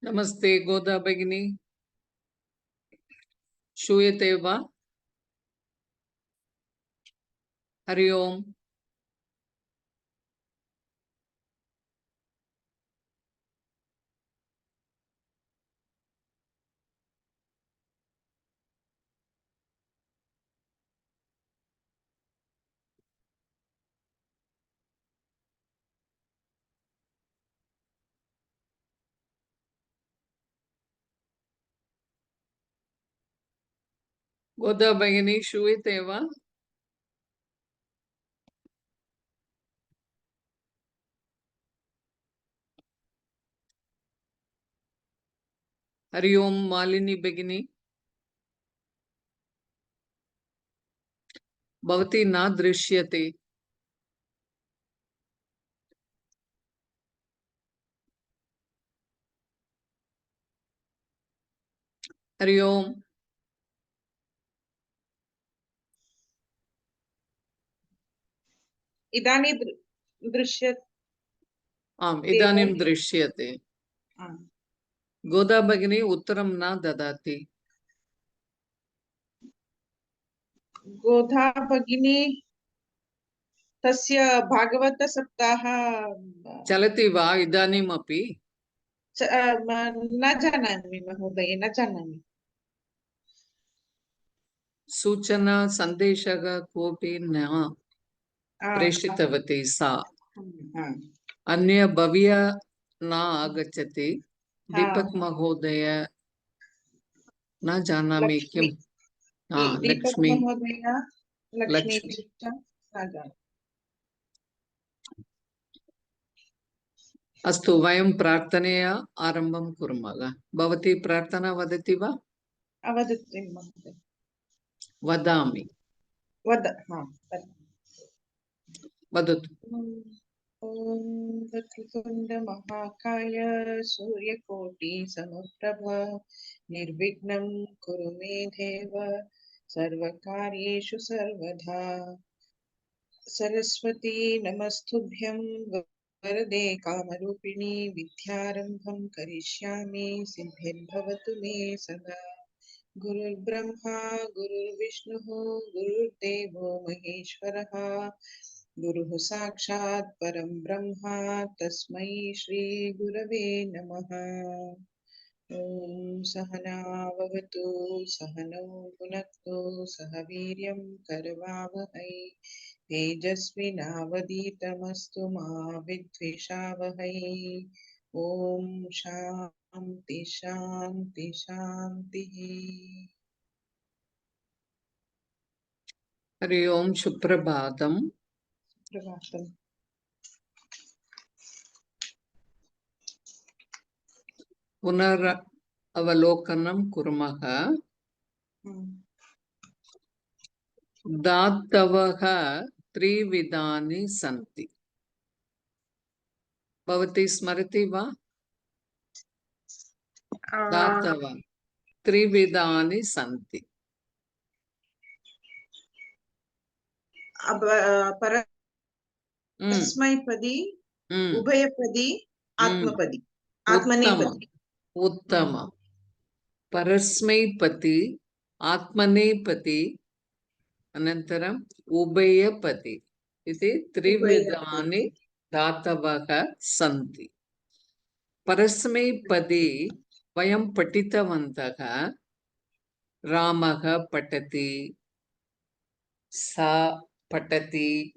नमस्ते गोदा भगिनी, श्रूयते वा? हरि ओम्। गोदा भगिनी, श्रूयते वा? हरि ओम् मालिनी भगिनी, भवती न दृश्यते। हरि ओम्। इदानीं दृश्यते। आम्, इदानीं दृश्यते। गोदा भगिनी उत्तरं न ददाति। गोधा भगिनी तस्य भागवत सप्ताह चलति वा इदानीमपि? न जानामि महोदय, न जानामि। सूचना सन्देशः कोऽपि न प्रेषितवती सा। अन्य भव्या न आगच्छति। दीपक महोदय न जानामि किम्। दीपक लक्ष्मी महोदय, लक्ष्मी लक्ष्मी अस्तु, वयं प्रार्थनया आरम्भं कुर्मः। भवती प्रार्थना वदति वा? अवदतु महोदय। वदामि। वदतु। ॐ वक्रतुण्ड महाकाय सूर्यकोटि समप्रभ निर्विघ्नं कुरु मे देव सर्वकार्येषु सर्वदा। सरस्वती नमस्तुभ्यं वरदे कामरूपिणी विद्यारम्भं करिष्यामि सिद्धिर्भवतु मे सदा। गुरुर्ब्रह्मा गुरुर्विष्णुः गुरुर्देवो महेश्वरः गुरुः साक्षात् परं ब्रह्म तस्मै श्री गुरवे नमः। ॐ सहनाववतु सहनौ भुनक्तु सह वीर्यं करवावहै तेजस्विनावधीतमस्तु मा विद्विषावहै। ॐ शान्ति शान्ति शान्तिः। हरि ओम्, सुप्रभातम्। प्रभातम्। पुनरवलोकनं कुर्मः। धातवः त्रिविधानि सन्ति। भवती स्मरति वा? धातवः त्रिविधानि सन्ति। परस्मैपदी, उभयपदी, आत्मपदी, आत्मनेपदी। उत्तम। परस्मैपदी, आत्मनेपदी, अनन्तरम् उभयपदी इति त्रिविधानि धातवः सन्ति। परस्मैपदी वयं पठितवन्तः। रामः पठति, सा पठति,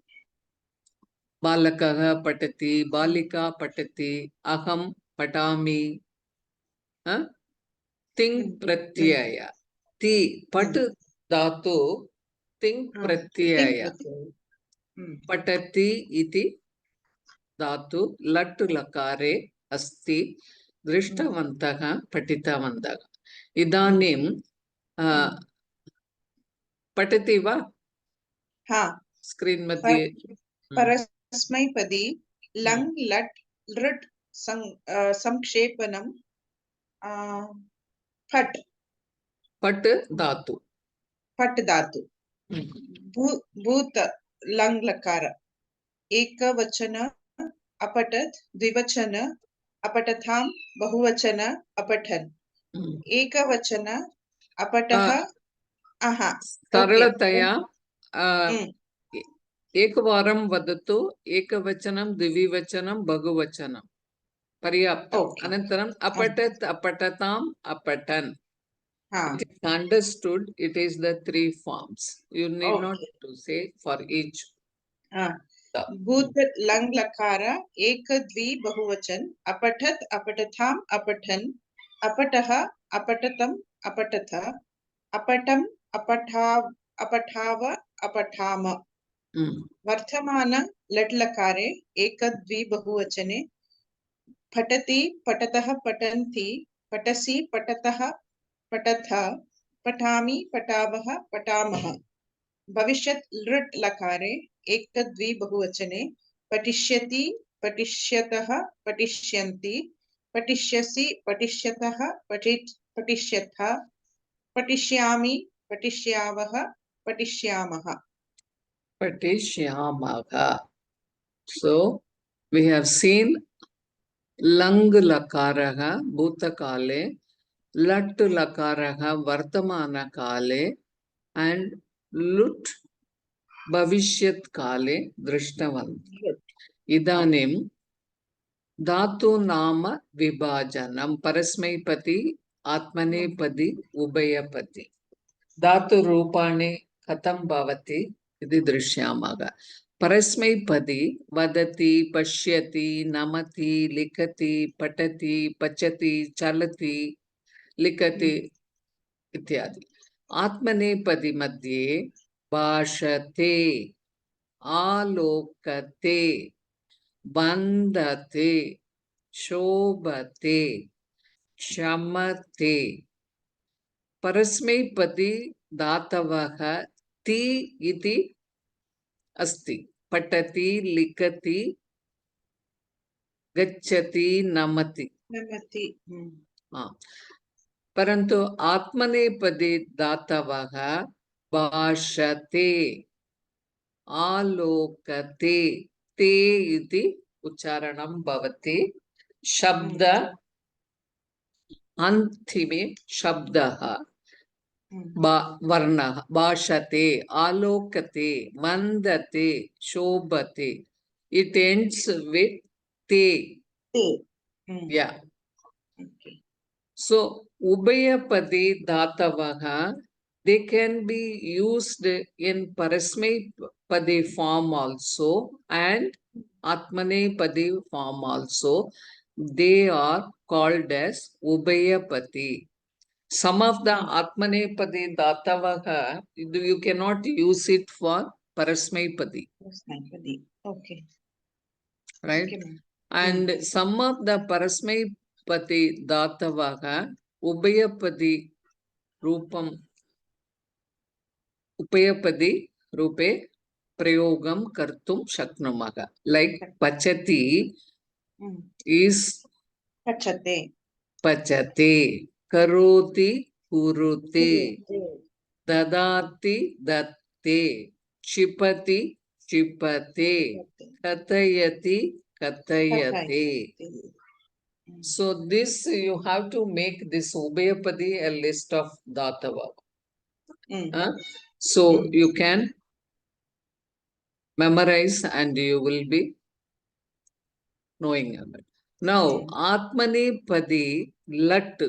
बालकः पठति, बालिका पठति, अहं पठामि। तिङ् प्रत्यय ति पठ धातु तिङ् प्रत्यय पठति इति धातु लट् लकारे अस्ति। दृष्टवन्तः, पठितवन्तः। इदानीं पठति वा? स्क्रीन् मध्ये परस्मैपदी लङ् लट् लृट् संक्षेपणं फट् पट् धातु। फट् धातु। भूत लङ् लकार एकवचन अपठत् द्विवचन अपठतां बहुवचन अपठन् एकवचन अपठः आहा ओके सरलतया एकवारं वदतु एकवचनं द्विवचनं बहुवचनं पर्याप्तम् ओके अनन्तरम् अपठत् अपठताम् अपठन् हाँ it is understood it is the three forms you need not okay to say for each हाँ भूत लंग लकार एक द्वि बहुवचन अपठत् अपठताम् अपठन् अपठः अपठतम् अपठथ अपठम् अपठाव अपठाव अपठाम वर्तमान लट् लकारे एक द्वि बहुवचने पठति पठतः पठन्ति पठसि पठतः पठथ पठामि पठावः पठामः भविष्यत् लृट् लकारे एक द्वि बहुवचने पठिष्यति पठिष्यतः पठिष्यन्ति पठिष्यसि पठिष्यतः पठिष्यथ पठिष्यामि पठिष्यावः पठिष्यामः patishyamaha so we have seen lang lakaraha bhutakale lat lakaraha vartamana kale and lut bhavishyat kale drishtavanti idanim धातु नाम विभाजनम परस्मैपदी आत्मनेपदी उभयपदी धातु रूपाणि कथं भवति इति दृश्यामः परस्मैपदी वदति पश्यति नमति लिखति पठति पचति चलति लिखति इत्यादि आत्मनेपदी मध्ये भाषते आलोकते बन्धते शोभते क्षमते परस्मैपदी धातवः ति इति अस्ति पठति लिखति गच्छति नमति नमति परन्तु आत्मनेपदी धातवः भाषते आलोकते ते इति उच्चारणं भवति शब्द अन्तिमे शब्दः वर्णः भाषते आलोकते वन्दते शोभते it ends with te yeah so ubhayapadi dhatavaha they can be used in parasmaipadi form also and atmanepadi form also they are called as ubhayapadi. Some of the atmanepadi dhatavaha you cannot use it for parasmaipadi okay right okay, and some of the parasmaipadi dhatavaha ubhayapadi rupam upayapadi rupe prayogam kartum shaknumah like pachati is पचते pachate karoti kurute dadati datte क्षिपति क्षिपते कथयति कथयते so this you have to make this ubhayapadi a list of dhatava so you can memorize and you will be knowing about now atmanepadi lat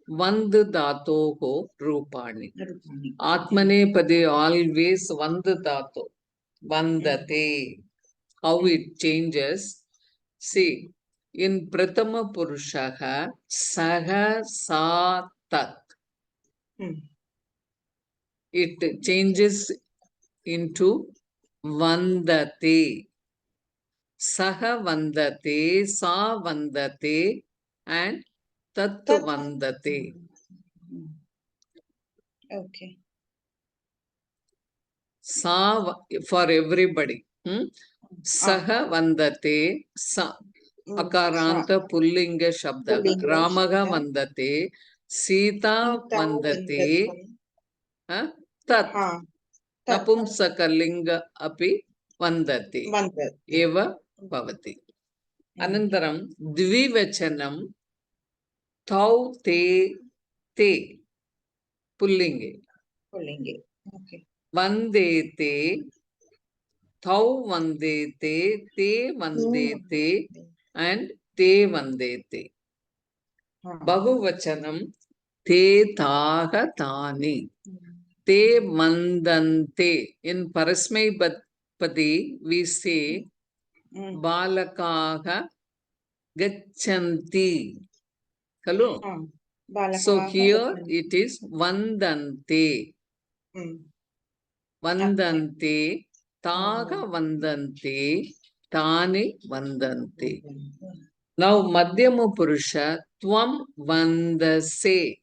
vand dhatoho rupani atmanepadi always vand dhato vandate how it changes see in prathama purushaha saha sa tat it changes into vandate saha vandate sa vandate and tat vandate okay sa for everybody saha vandate sa akaranta pullinga shabda ramaga vandate sita vandate tat napumsakalinga api vandate eva bhavati अनन्तरं द्विवचनं तौ ते ते पुल्लिङ्गे पुल्लिङ्गे okay वन्देते तौ वन्देते ते वन्देते and ते वन्देते बहुवचनं ते ताः तानि ते वन्दन्ते in परस्मैपदी we say बालकाः गच्छन्ति खलु so here it is vandante vandante taga vandante tani vandante now madhyama purusha tvam vandase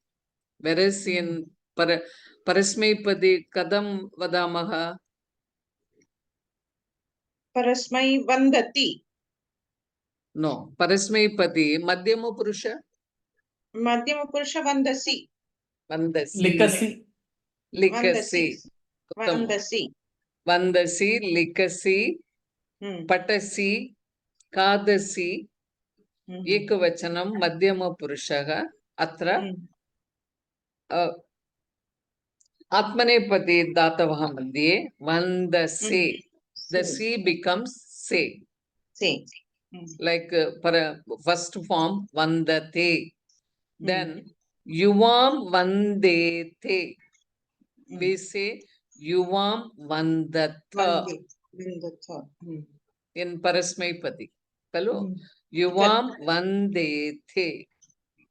whereas in parasmaipadi kadam vadamaha परस्मै वन्दति no parasmaipadi madhyama purusha मध्यमपुरुष वन्दसि vandasi लिखसि likasi वन्दसि vandasi likasi पठसि खादसि एकवचनं मध्यमपुरुषः अत्र आत्मनेपदी धातवः मध्ये वन्दसे the C becomes se like first form vandate then yuvam vandete we say yuvam vandatha in parasmaipadi kalu yuvam vandete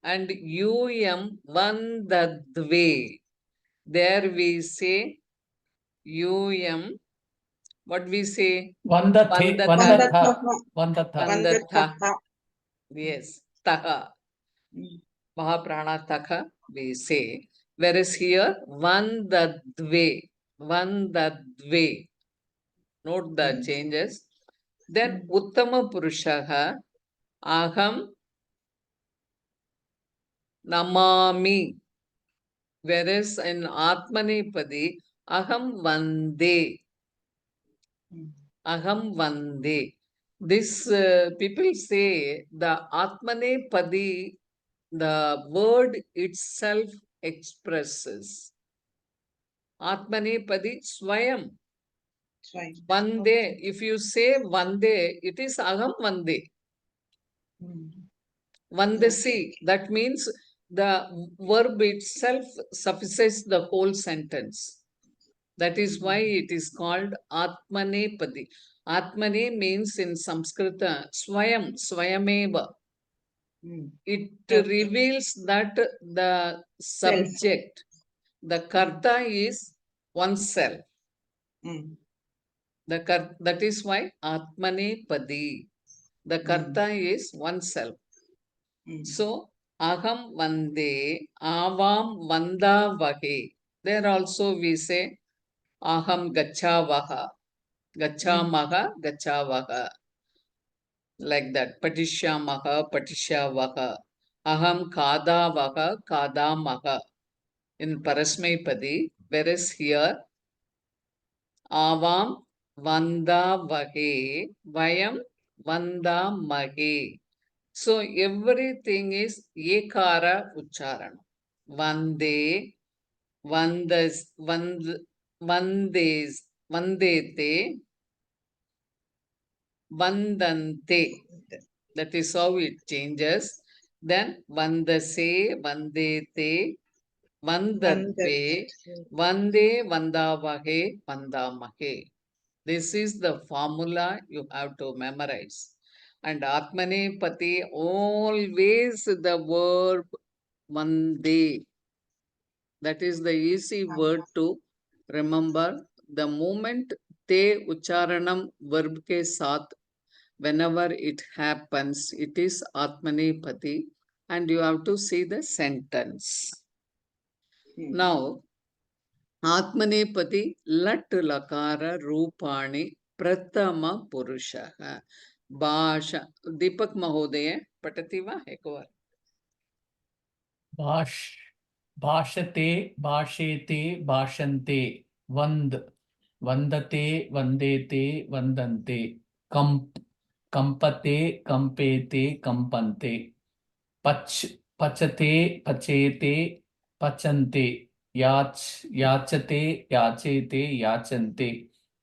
and yum vandadve there we say yum what we say वन्दते Vandatha. वन्दतः Vandatha yes taha mahaprana taha we say whereas here vandadve note the changes then uttama purushaha aham namami whereas in atmanepadi aham vande this people say the atmanepadi the word itself expresses atmanepadi swayam vande if you say vande it is aham vande vandasi that means the verb itself suffices the whole sentence that is why it is called atmanepadi atmane means in Sanskrita swayameva it reveals that the subject the karta is oneself that is why atmanepadi the karta is oneself so aham vande avam vandavahe there also we say aham gachavaha gachavaha like that patishyavaha aham kadamaha in parasmaipadi whereas here avam vandavahe vayam vandamahe so everything is ekara uchcharanam vande vandete vandante that is how it changes then vandase vandete vandatve vande vandavahe vandamahe this is the formula you have to memorize and atmanepati always the verb vande that is the easy word to remember the moment te ucharanam verb ke saath whenever it happens it is atmanepati and you have to see the sentence now atmanepati lat lakara rupani prathama purushaha bhasha deepak mahodaya patati va ekvar भाषते भाषेते भाषन्ते वन्द वन्दते वन्देते वन्दन्ते कम्प कंपते कंपेते कंपन्ते पचते पचेते पचन्ते याचते याचेते याचन्ते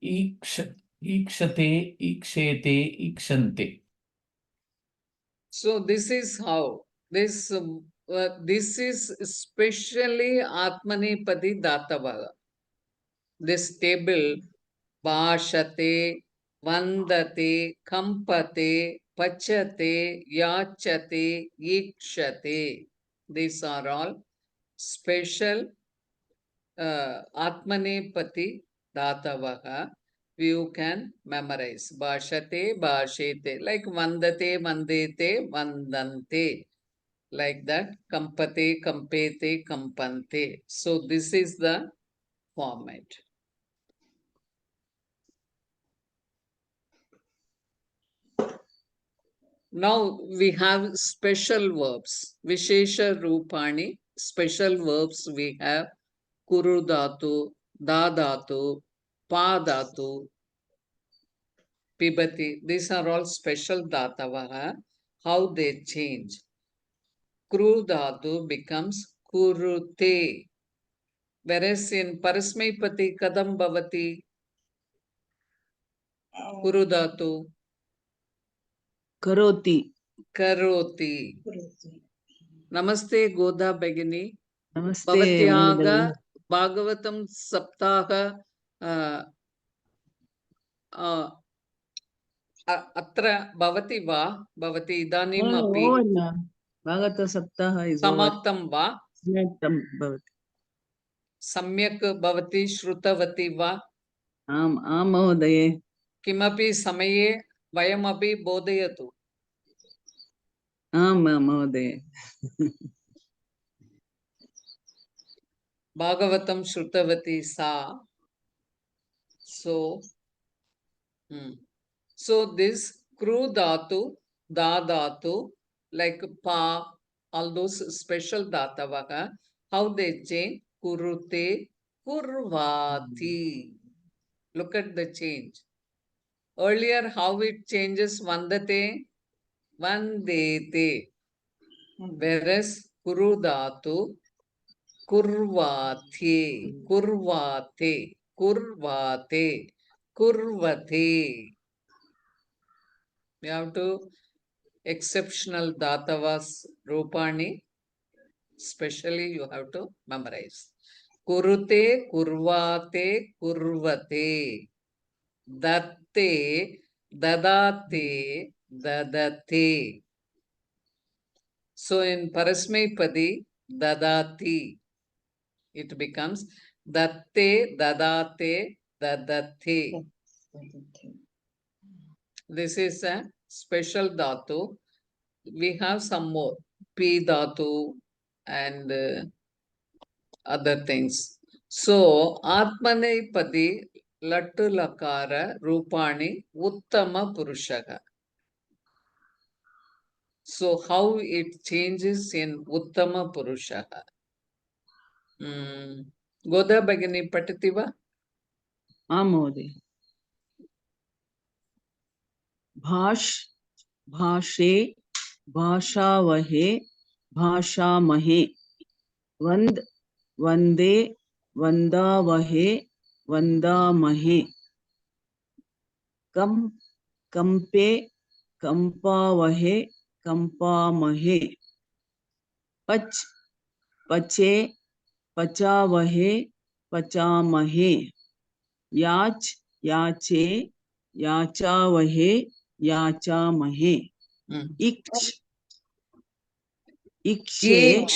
ईक्षते ईक्षेते ईक्षन्ते. So this is how this is especially Atmanepadi Datavaga. This table Bhashate, Vandate, Kampate, Pachate, Yachate, Ikshate. These are all special Atmanepati Datavaga. You can memorize. Bhashate, Bhashete. Like Vandate, Vandete, Vandante. Like that. Kampate, Kampete, Kampante. So this is the format. Now we have special verbs. Vishesha Rupani. Special verbs we have Kuru Dhatu, Da Dhatu, Pa Dhatu, Pibati. These are all special Dhatavaha. How they change. Kru Dhatu becomes Kurute. Whereas in Parasmaipati Kadam Bhavati Kuru Dhatu Karoti. Karoti. Namaste Goda Begini. Namaste. Bhavatyaga Bhagavatam Saptaha Atra Bhavati Va Bhavati Idanim Api Bhagavata Saptaha is over. Samaktam Va Samyaktam bhavati. Samyak Bhavati Shrutavati Va Mahodaye. Kimapi Samaye Vayamapi Bodhayatu. Mahodaye. Bhagavatam Shrutavati Sa. So, so this Kru Dhatu, Da Dhatu, like Pa, all those special Dhatavaga, how they change? Kurute, Kurvati. Look at the change. Earlier, how it changes? Vandate, Vandete. Whereas Kuru Dhatu, Kurvati, Kurvate, Kurvate, Kurvate. We have to exceptional Dhatavas Rupani, especially you have to memorize. Kurute, Kurvate, Kurvate. Datte, Dadate, Dadate. So in Parasmaipadi, Dadati, it becomes Datte, Dadate, Dadate. This is a special dhatu. We have some more. P dhatu and other things. So, Atmanepadi Lattu Lakara Rupani Uttama Purushaga. So, how it changes in Uttama Purushaga? Goda Bhagini Patativa? Mahodaye. Bhashe, Bhashavahe, Bhashamahe. Vande, Vandavahe, Vandamahe. Kampe, Kampavahe, Kampamahe. Pache, Pachavahe, Pachamahe. Yache, Yachavahe, Yachamahe. Ikshe,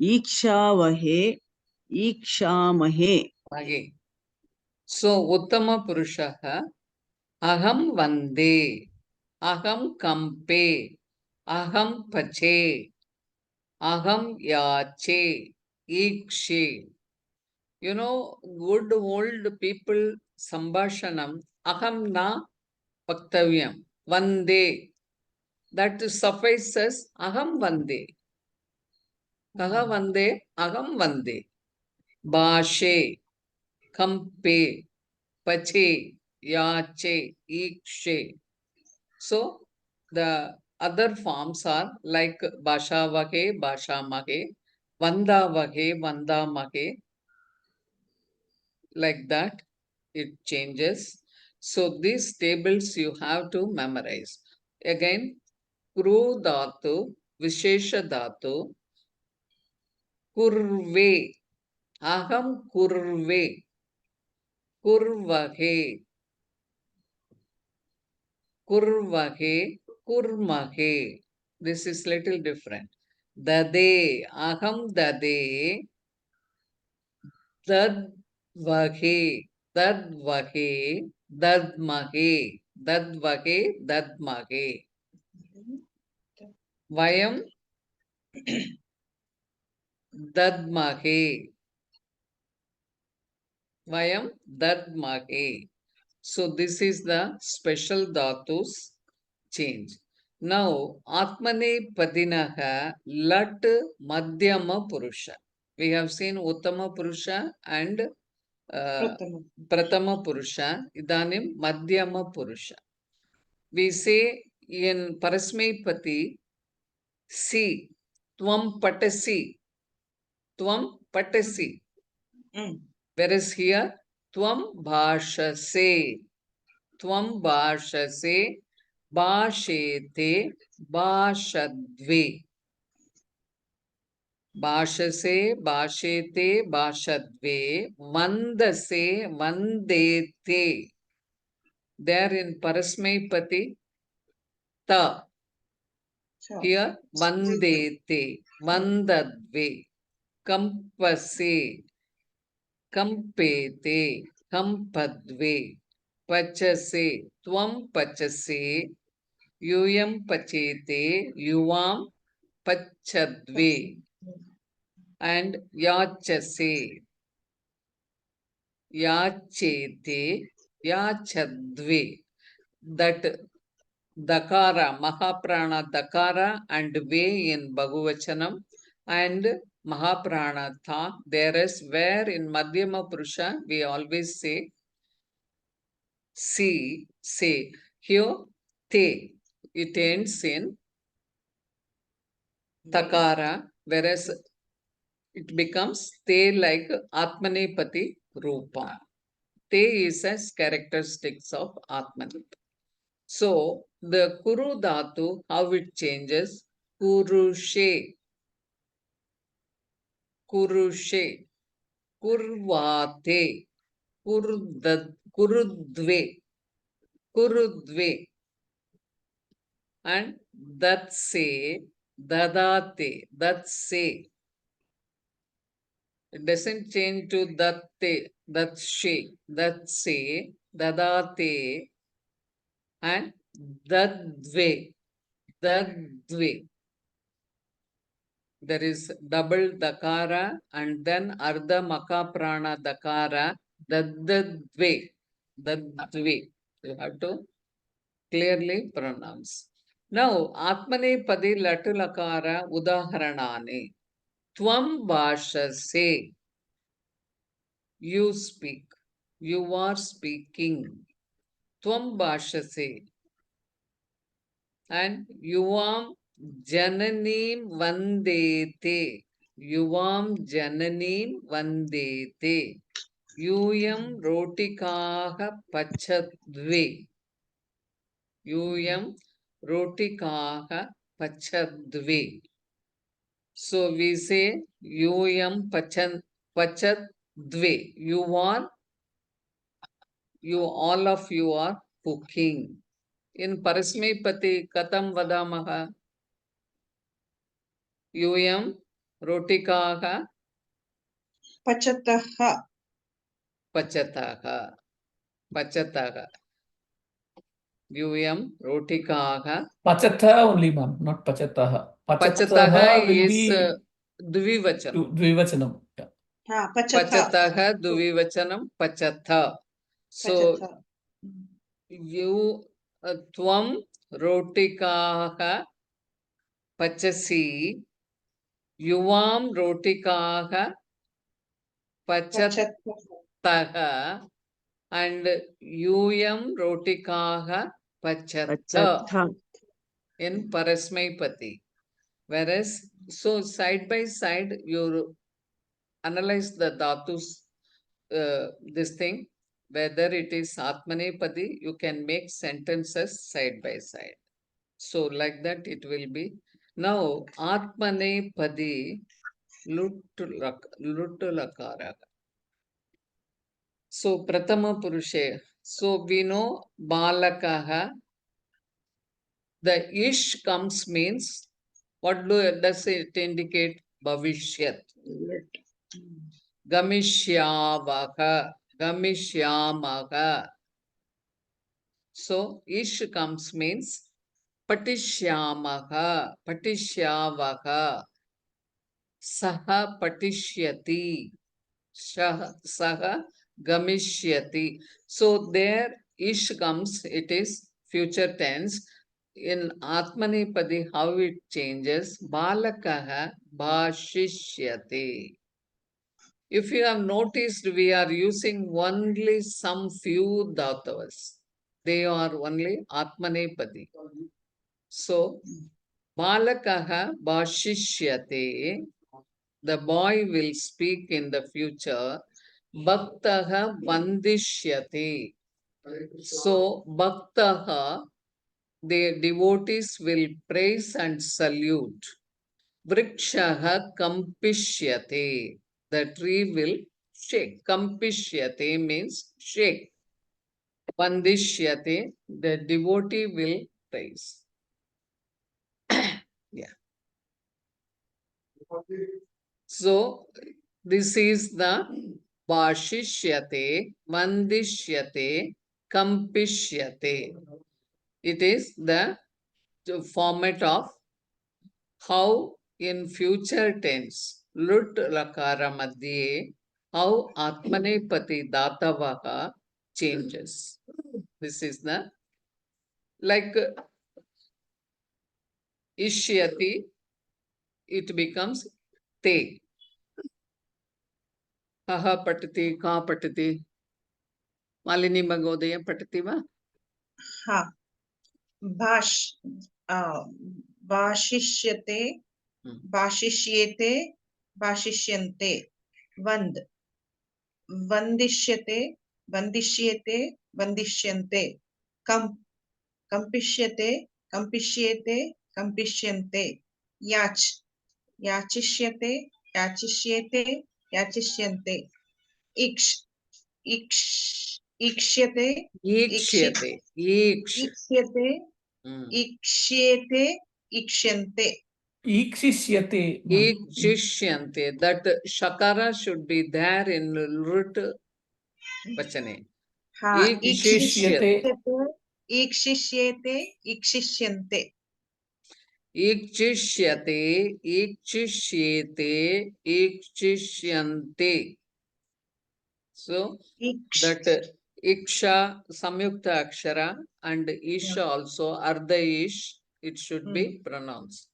Ikshavahe, Ikshamahe. Okay. So, Uttama Purushaha, Aham Vande, Aham Kampe, Aham Pache, Aham Yache, Ikshe. You know, good old people Sambhashanam, Aham Na Paktavyam, Vande. That suffices Aham Vande. Kaha Vande, Aham Vande. Bhashe, Kampe, Pache, yache, ikshe. So the other forms are like bhashavage, bhashamage, vandavage, vandamage, like that it changes. So these tables you have to memorize. Again, kru dhatu, vishesha dhatu, kurve, aham kurve, kurvage, kurvage, kurmage. This is little different. Dade, aham dade, dadvage, dadvage, dadmage, dadvage, dadmage. Vayam dadmage. Vayam dadmage. So this is the special dhatus change. Now, Atmane Padinaha Lat Madhyama Purusha. We have seen Uttama Purusha and Prathama. Prathama Purusha. Idanim Madhyama Purusha. We say in Parasmepati, si, Tvam Patasi, Tvam Patasi. Whereas here, Tvam Bhashase, Tvam Bhashase, Bhashete, Bhashadve. Bhashase, Bhashete, Bhashadve, Vandase, Vandete. There in Parasmepati, Ta. Here, Vandete, Vandadve, Kampase, Kampete, Kampadve, Pachase, Tvam Pachase, Yuyam Pachete, Yuvam Pachadve, and Yachase, Yachete, Yachadve. That Dakara, Mahaprana Dakara and Ve in Bhagavachanam and Mahaprana Tha. There is where in Madhyama Purusha we always say si, say. Here te, it ends in Takara, whereas it becomes te like Atmanepati Rupa. Te is as characteristics of Atmanepati. So the Kuru Dhatu, how it changes? Kurushe, Kurushe, Kurvate, Kurudve, Kurudve, and Datse, Dadate, Datse. It doesn't change to Datte, Datshe, Datse, Dadate, and Dadve, Dadve. There is double dakara and then ardha makaprana dakara, dadadve, dadadve. You have to clearly pronounce. Now, atmane padi latulakara udaharanani. Tvam bhashase. You speak. You are speaking. Tvam bhashase. And yuvam Jananim Vandete. Yuvam Jananim Vandete. Yuyam Rotikaha Pachadve. Yuyam Rotikaha Pachadve. So we say Yuyam Pachadve. All of you are cooking. In Parasmepati Katam Vadamaha. Yuyam Rotikaha Pachataha. Pachataha. Pachataha. Yuyam Rotikaha. Pachatha only, ma'am, not pachataha. Pachataha will is be Dvivachanam. Dvivachanam. Yeah. Pachatha. Pachataha Dvivachanam Pachatha. So Pachatha. you Tvam Rotikaha Pachasi. Yuvam Rotikaha Pachataha. and Yum Rotikaha Pachata Pachatha. in Parasmaipati. Whereas, so side by side, you analyze the dhatus, this thing, whether it is Atmanepadi, you can make sentences side by side. So, like that, it will be. Now, Atmanepadi Luttulakara. So, Pratama Purushe. So, we know Balakaha. The ish comes means, what does it indicate? Bhavishyat. Gamishyavaha. Gamishyamaha. So, ish comes means Patishyamaha. Patishyavaha. Saha patishyati. Saha gamishyati. So there ish comes, it is future tense. In Atmanepadi, how it changes? Balakaha bhashishyati. If you have noticed, we are using only some few dhatavas. They are only Atmanepadi. So, Balakaha bhashishyati. The boy will speak in the future. Bhaktaha vandishyati. So, Bhaktaha, the devotees will praise and salute. Vrikshaha kampishyati. The tree will shake. Kampishyati means shake. Vandishyati, the devotee will praise. Yeah. So, this is the Bhashishyate, Vandishyate, Kampishyate. It is the format of how in future tense, Lut Lakara Madhye, how Atmanepati Datavaha changes. This is the, like Ishyati, it becomes Te. Kaha patati, ka patati. Malini Magodaya patati va? हा भाष भाषिष्यते भाषिष्येते भाषिष्यन्ते वन्द वन्दिष्यते वन्दिष्येते वन्दिष्यन्ते कंपिष्यते कंपिष्येते कंपिष्यन्ते याच याचिष्यते याचिष्येते याचिष्यन्ते इक्ष इक्ष इक्ष्यते Ikshyate. Iksh. इक्ष्यते इक्ष्येते इक्ष्यन्ते Ikshishyate. Ikshishyante. That shakara should be there in Lut Vachane. हाँ Ikshishyate. इक्ष्येते इक्ष्यन्ते Ikshishyate. Ikshishyete. Ikshishyante. So, that Iksha, Samyukta Akshara, and Isha also, Ardha Ish, it should be pronounced.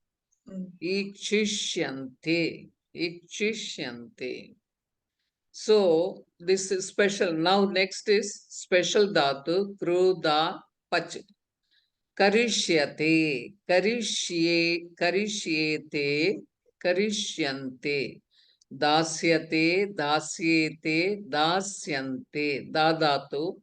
Ikshishyante. Ikshishyante. So, this is special. Now, next is special dhatu, kruda, pach. Karishyate, karishye, karishyete, karishyante. Dasyate, dasyete, dasyante. Dadatu,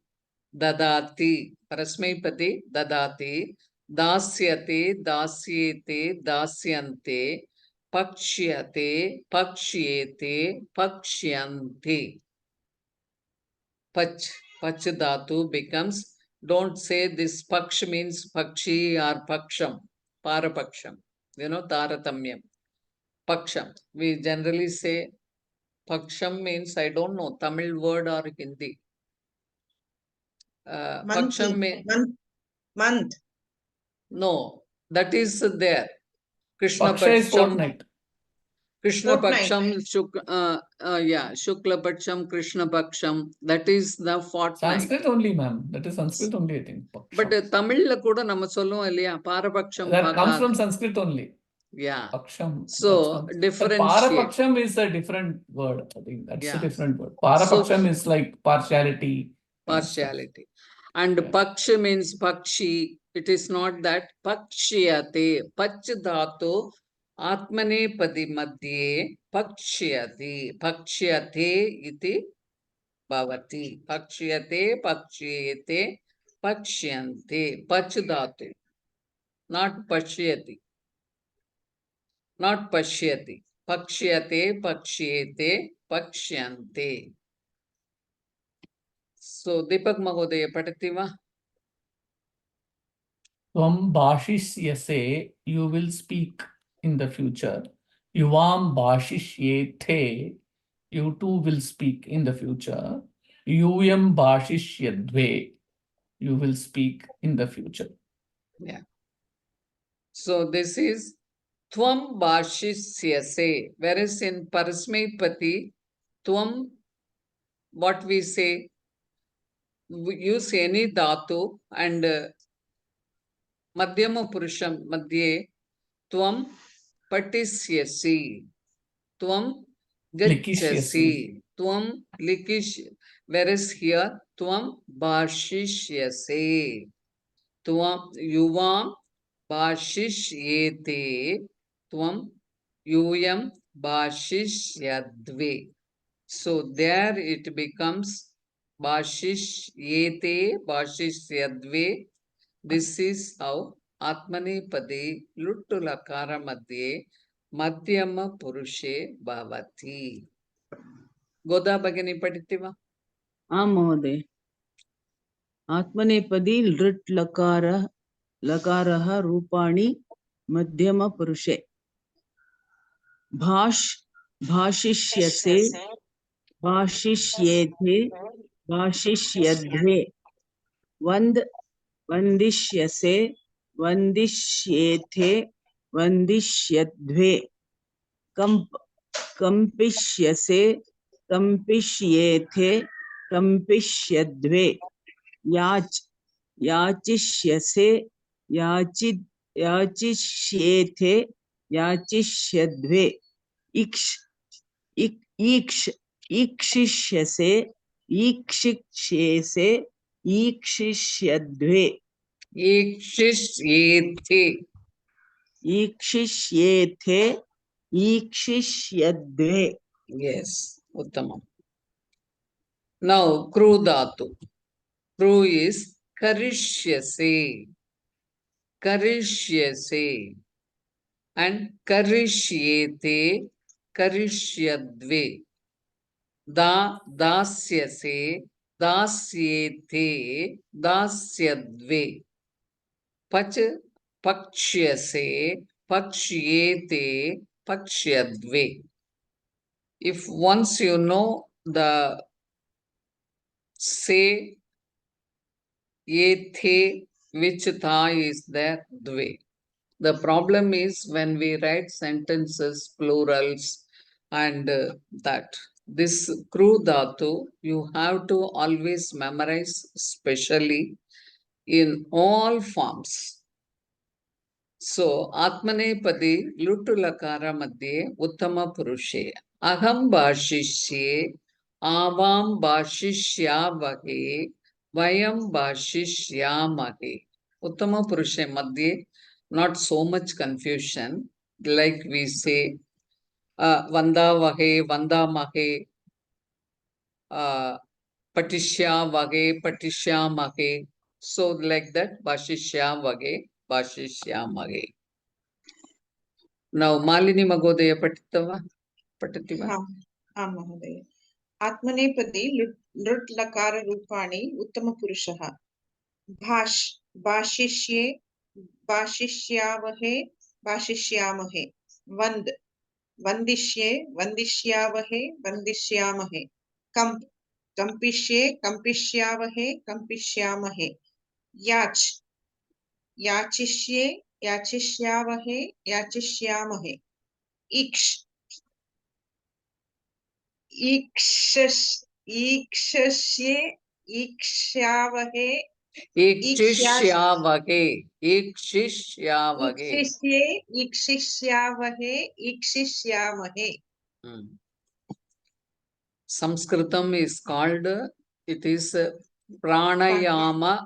dadati. Parasmaipati, dadati. Dasyate, dasyete, dasyante. Pakshyate, pakshyete, pakshyanti. Pach, pach dhatu becomes, don't say this paksh means pakshi or paksham, parapaksham, taratamyam. Paksham. We generally say paksham means, I don't know, Tamil word or Hindi. Paksham means, month no, that is there. Krishna Paksha is Paksham. fortnight. Krishna Fortnight. Paksham, Shukla Paksham, Krishna Paksham, that is the fortnight. Sanskrit only, ma'am. That is Sanskrit only, I think. But Paksham. Tamil கூட நம்ம சொல்லுவோம் இல்லையா பாரபட்சம் That comes பார்க்காத. from Sanskrit only. Yeah. Paksham. So, But differentiate. Parapaksham is a different word. I think that's a Yeah. different word. Parapaksham is like partiality, partiality. And Yeah. paksh means pakshi. It is not that pakshyate. Pach dhatu atmanepadi madhye pakshyati. Pakshyate iti bhavati. Pakshyate, pakshiyate, pakshyanti. Pach dhatu. Not pashyati. Not pashyati. Pakshyate, pakshiyate, pakshyanti. So, Deepak Mahodaya, patati va? Tvam bhashisyase, you will speak in the future. Yuvam bhashishyete, you too will speak in the future. Yuyam bhashishyadve, you will speak in the future. Yeah. So, this is Tvam Bhashisyase, whereas in Parasmaipati, Tvam, what we say, we use any dhatu and Madhyama Purusham Madhye, Tvam Patisyasi, Tvam Gacchasi, Tvam Likish, whereas here, Tvam Bhashishyase, Tvam Yuvam Bhashishyete, Tvam Yuyam Bhashishyadve. So there it becomes Bhashishyete, Bhashishyadve. This is how Atmanepade Luttu Lakara Madhye Madhyama Purushe Bhavati. Goda Bhagini Paditiva? आम् महोदय आत्मनेपदी लृट् लकारः रूपाणि मध्यमपुरुषे भाषिष्यसे भाषिष्येते भाषिष्यध्वे वन्दिष्यसे वन्दिष्येथे वन्दिष्यध्वे कंपिष्यसे कंपिष्येथे कंपिष्यध्वे याचिष्यसे याचिष्येथे याचिष्यध्वे ईक्षिष्यसे ईक्षिष्येसे ईक्षिष्यध्वे Ikshishyete. ईक्षिष्येथे ईक्षिष्यध्वे. Yes, Uttamam. Now, Kru Dhatu. Kru is Karishyase. Karishyase. And Karishyete. Karishyadve. Dasyase. Dasyete. Dasyadve. Pach. Pakshyase. Pakshyete. Pakshyadve. If once you know the say, yethe, which tha is there, dve. The problem is when we write sentences, plurals, and that. This kru dhatu, you have to always memorize, especially in all forms. So, Atmanepadi, Lutu Lakara Madhye, Uttama Purushe. Aham Bhashishye, Avam Bhashishyavahe, Vayam Bhashishyamahe. Uttama Purushe Madhye, not so much confusion. Like we say, Vandavahe, Vandamahe, Patishyavahe, Patishyamahe. So, like that, Bhashishyavahe, Bhashishyamahe. Now, Malini Magodaya Patitava? Patativa? आम् महोदय आत्मनेपदी लृट् लकार रूपाणि उत्तमपुरुषः भाषिष्ये भाषिष्यावहे भाषिष्यामहे वन्दिष्ये वन्दिष्यावहे वन्दिष्यामहे कंपिष्ये कंपिष्यावहे कंपिष्यामहे याचिष्ये याचिष्यावहे याचिष्यामहे ईक्षस्ये ईक्ष्यावहे Ikshishyavahe. Ikshishyavahe. ईक्षिष्ये ईक्षिष्यावहे ईक्षिष्यामहे. Sanskritam is called, it is pranayama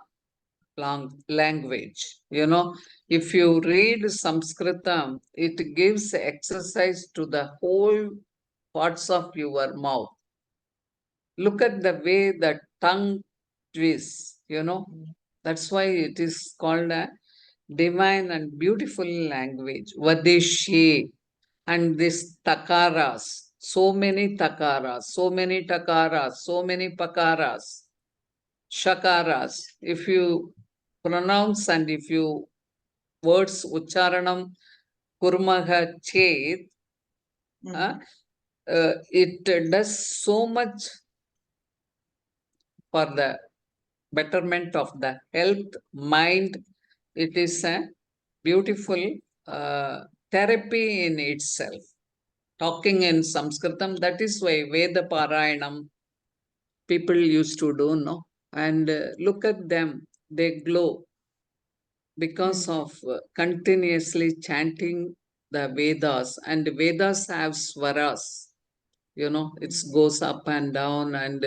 language. You know, if you read Sanskritam, it gives exercise to the whole parts of your mouth. Look at the way the tongue twists, you know. That's why it is called a divine and beautiful language. Vadeshe. And this takaras, so many takaras, so many takaras, so many pakaras, shakaras. If you pronounce and if you words ucharanam kurmaha chet, it does so much for the betterment of the health, mind. It is a beautiful therapy in itself. Talking in Sanskritam, that is why Veda Parayanam people used to do, no? And look at them, they glow because of continuously chanting the Vedas. And Vedas have swaras, you know, it goes up and down, and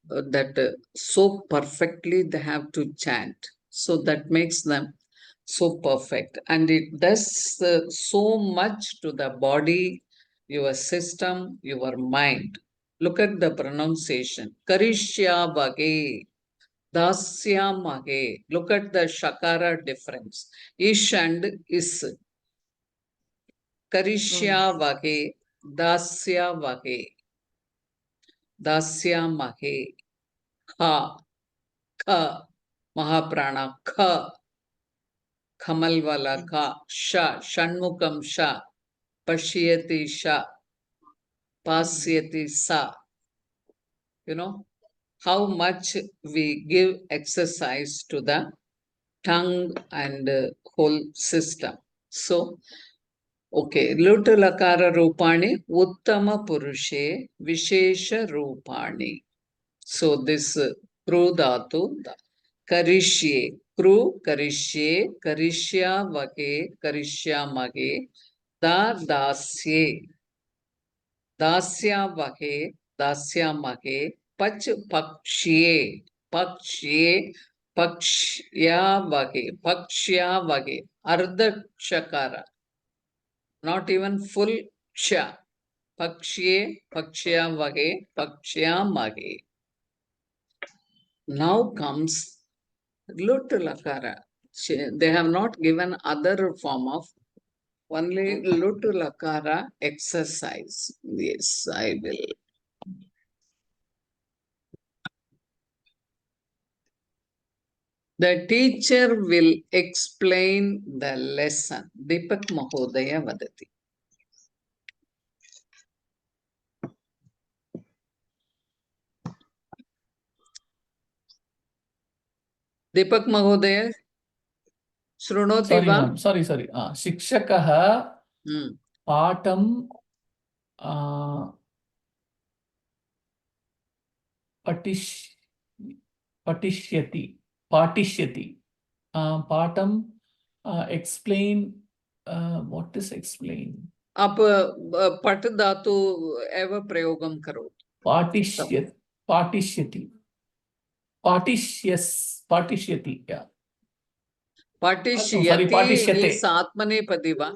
that so perfectly they have to chant. So that makes them so perfect. And it does so much to the body, your system, your mind. Look at the pronunciation. Karishya Vage, Dasya Mage. Look at the Shakara difference. Ish and Is. Karishya Vage, Dasya Vage. Dasya Mage. Kha. Kha. Mahaprana. Kha. Kamalvala Kha. Sha. Shanmukam Sha. Pashyati Sha. Pasyati Sa. You know, how much we give exercise to the tongue and whole system. So, okay, Lutu Lakara Rupani, Uttama Purushe, Vishesha Rupani. So, this Kru Dhatu, Karishye, Kru Karishye, Karishya Vage, Karishya Mage, Da Dasye, Dasya Vage, Dasya Mage, Pach Pakshye, Pakshye, Pakshya Vage, Pakshya Vage, Ardha Shakara, not even full Sha. Pakshye, Pakshya Vage, Pakshya Mage. Now comes Lutu Lakara. They have not given other form of only Lutu Lakara exercise. Yes, I will. The teacher will explain the lesson. Deepak Mahodaya Vadati. Deepak Mahodaya, Shrunoti Sorry, va? ma'am. Sorry. Shikshakah Hmm. patam patishyati. Patam explain. What is explain? आप पट धातु एव प्रयोगं करो. Patishyati. Patishyati. Yeah. Patishyati patishyate. is Atmanepadi va?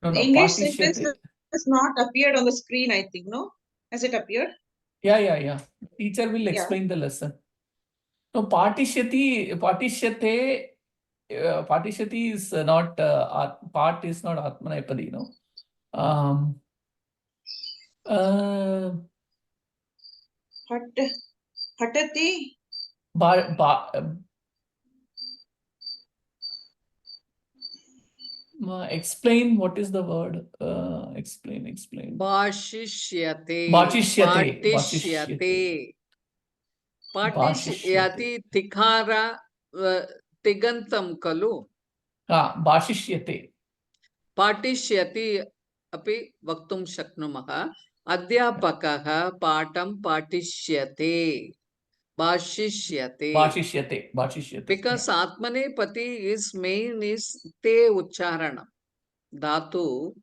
No, The English patishyate. sentence has not appeared on the screen, I think, no? Has it appeared? Yeah. Teacher will explain the lesson. No, patishyate is not, part is not Atmanepadi, no? Patati? Explain what is the word. Explain. Bhashishyate. Bhashishyate. Patishyati tikara tigantam kalu. Bhashishyate. Patishyati api vaktum shaknumaha. Adhyapakaha patam patishyate. Bhashishyate. Because Atmanepati is main is te ucharanam. Dhatu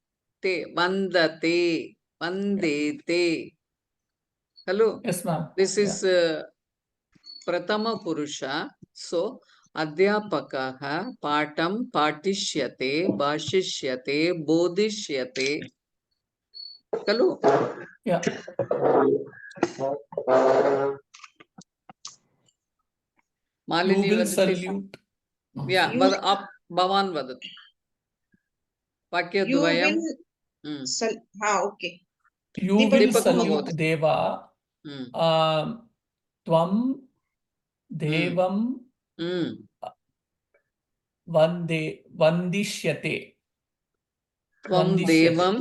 te, vandate, vandete. Hello? Yes, ma'am. This is Pratama Purusha. So, Adhyapakaha Patam Patishyate Bhashishyate Bodhishyate. Kalu? Yeah. You Malini will vadati. salute. Yeah, You- Bhavan vadati. You Vakyadvayam. will okay. You Deepak will Deepak salute Mahoday. Deva. Tvam Devam Vandishyate. Tvam Devam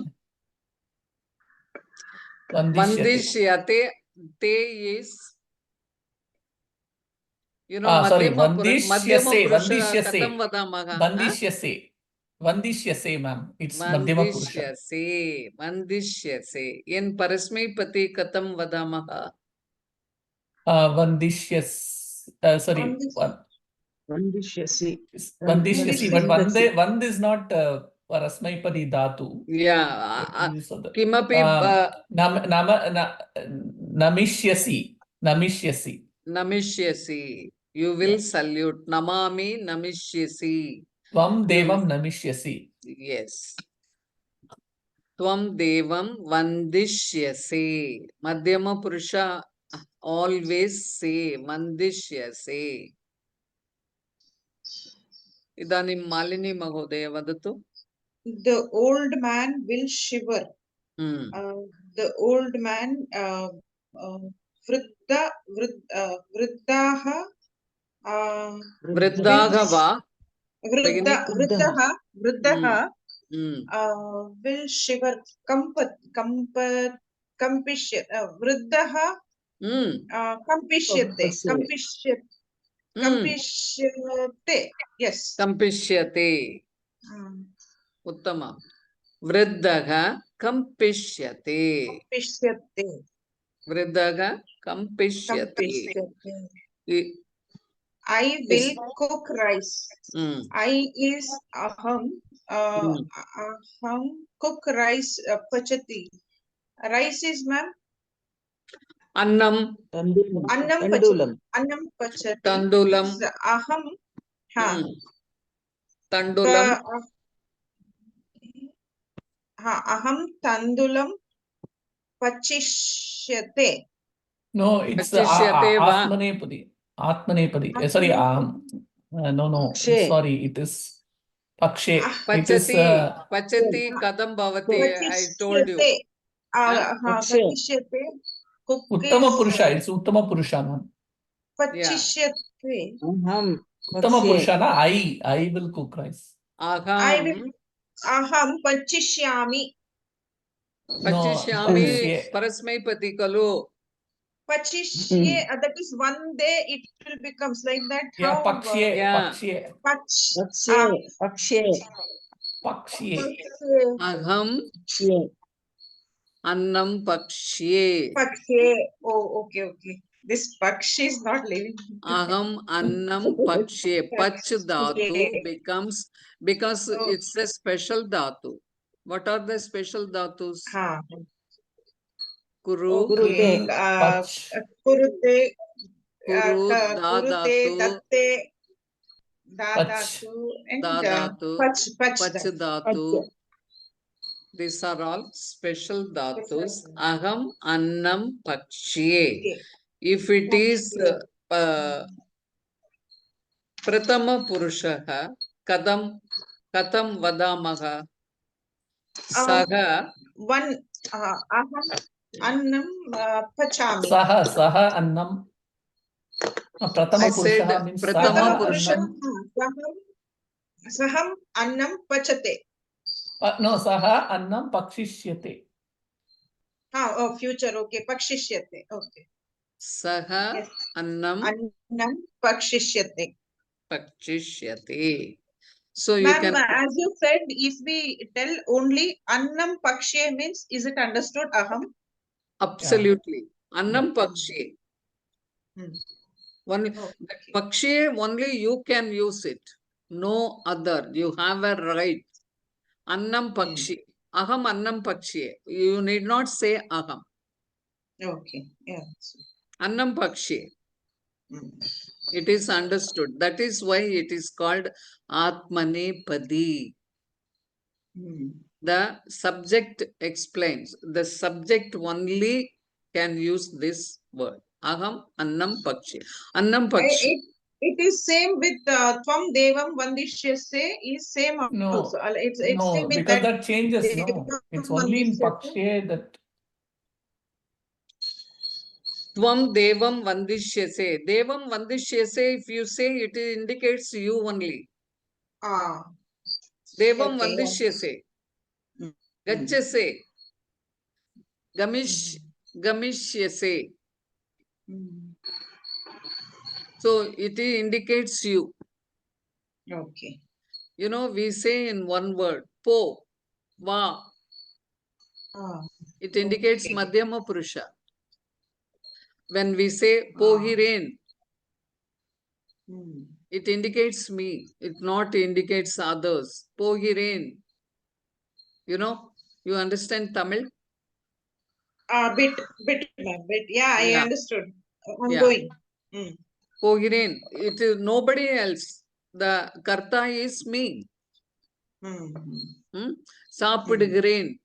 Vandishyate. Te is, you know, Sorry, Madhyama Purusha Katham Vandishyase. Vadamaha. Vandishyase. Vandishyase, ma'am. It's Madhyama Purusha. Vandishyase. In Parasmaipati Katham Vadamaha. Vandishyas. Sorry. Vandishyasi. Vandishyasi. But Vandishyasi. Vand is not Parasmaipadi Dhatu. Yeah. Use of the- Kimapi Namishyasi. Namishyasi. Namishyasi. You will salute. Namami Namishyasi. Tvam Devam Namishyasi. Yes. Tvam Devam Vandishyase. Madhyama Purusha always say Vandishyase. Idanim Malini Mahodaya vadatu. The old man will shiver. Hmm. The old man, Vriddaha, Vriddhagava. Vriddaha Hmm. will shiver. Vriddaha Hmm. kampishyate. Hmm. Kampishyate. Yes. Kampishyate. Uttama. Vriddaha kampishyate. Kampishyate. Vriddaha kampishyate. I will cook rice. Hmm. I is aham. Aham cook rice pachati. Rice is ma'am. Annam. Annam pachati. Tandulam. Is aham. Hmm. Tandulam. Aham tandulam pachishyate. No, it's Pachishyate va. Atmanepadi. Atmanepadi. Sorry, no. Pakshe. Sorry, it is Pakshe. It is Pachati kadam bhavati. I told you. Pachishyate. Cook Uttama is Purusha. It's Uttama Purusha, ma'am. pachishyate. Aham. Uttama Pakshe. Purusha, na? I will cook rice. Aham pachishyami. Pachishyami Pachye. Parasmaipati kalu. Pachishye, that is one day it will becomes like that. Yeah, How? Pakshe. Yeah. Pakshe. Pakshe. Pakshe. Aham Pakshe. annam pakshye. Pakshe. Oh, okay. This pakshi is not living. Aham annam pakshye. Pach dhatu becomes, because it's a special dhatu. What are the special dhatus? Kuru. Okay. Pach. Kurute. Kuru, Kurute, dadatu, datte, Pach. dadatu, and dadatu, pach pach dhatu. These are all special dhatus. Aham annam pakshye. If it is pratama purushaha, katham vadamaha, saha. One aham annam pachami. Saha annam. Pratama I Purusha said means Pratama Saha Purusha. annam. Saham annam pachate. No, Saha annam pakshishyate. Future. Okay. Pakshishyate. Okay. Saha Yes. annam pakshishyate. So you Ma'am, can. as you said, if we tell only annam pakshe means, is it understood? Aham. Absolutely. Annam pakshe. Only pakshe, only you can use it. No other. You have a right. Annam pakshe. Aham annam pakshe. You need not say aham. Okay. Yeah. Annam pakshe. It is understood. That is why it is called Atmanepadi. The subject explains. The subject only can use this word. Aham annam pakshi. Annam pakshi. It is same with Tvam Devam Vandishyase is same No, also. It's no, same with because that. that changes, no. Devam It's only in Vandishyase. Pakshe that Tvam devam vandishyase. Devam vandishyase, if you say, it indicates you only. Ah, Devam okay. vandishyase. Gacchase. Gamishyase. So it indicates you. Okay. You know, we say in one word, po, va. Ah, It indicates okay. Madhyama Purusha. When we say Pohiren, it indicates me. It not indicates others. Pohiren. You know, you understand Tamil? Bit, ma'am, bit. Yeah, I Yeah. understood. I'm Yeah. going. Pohiren. It is nobody else. The Karta is me. Sapidugiren.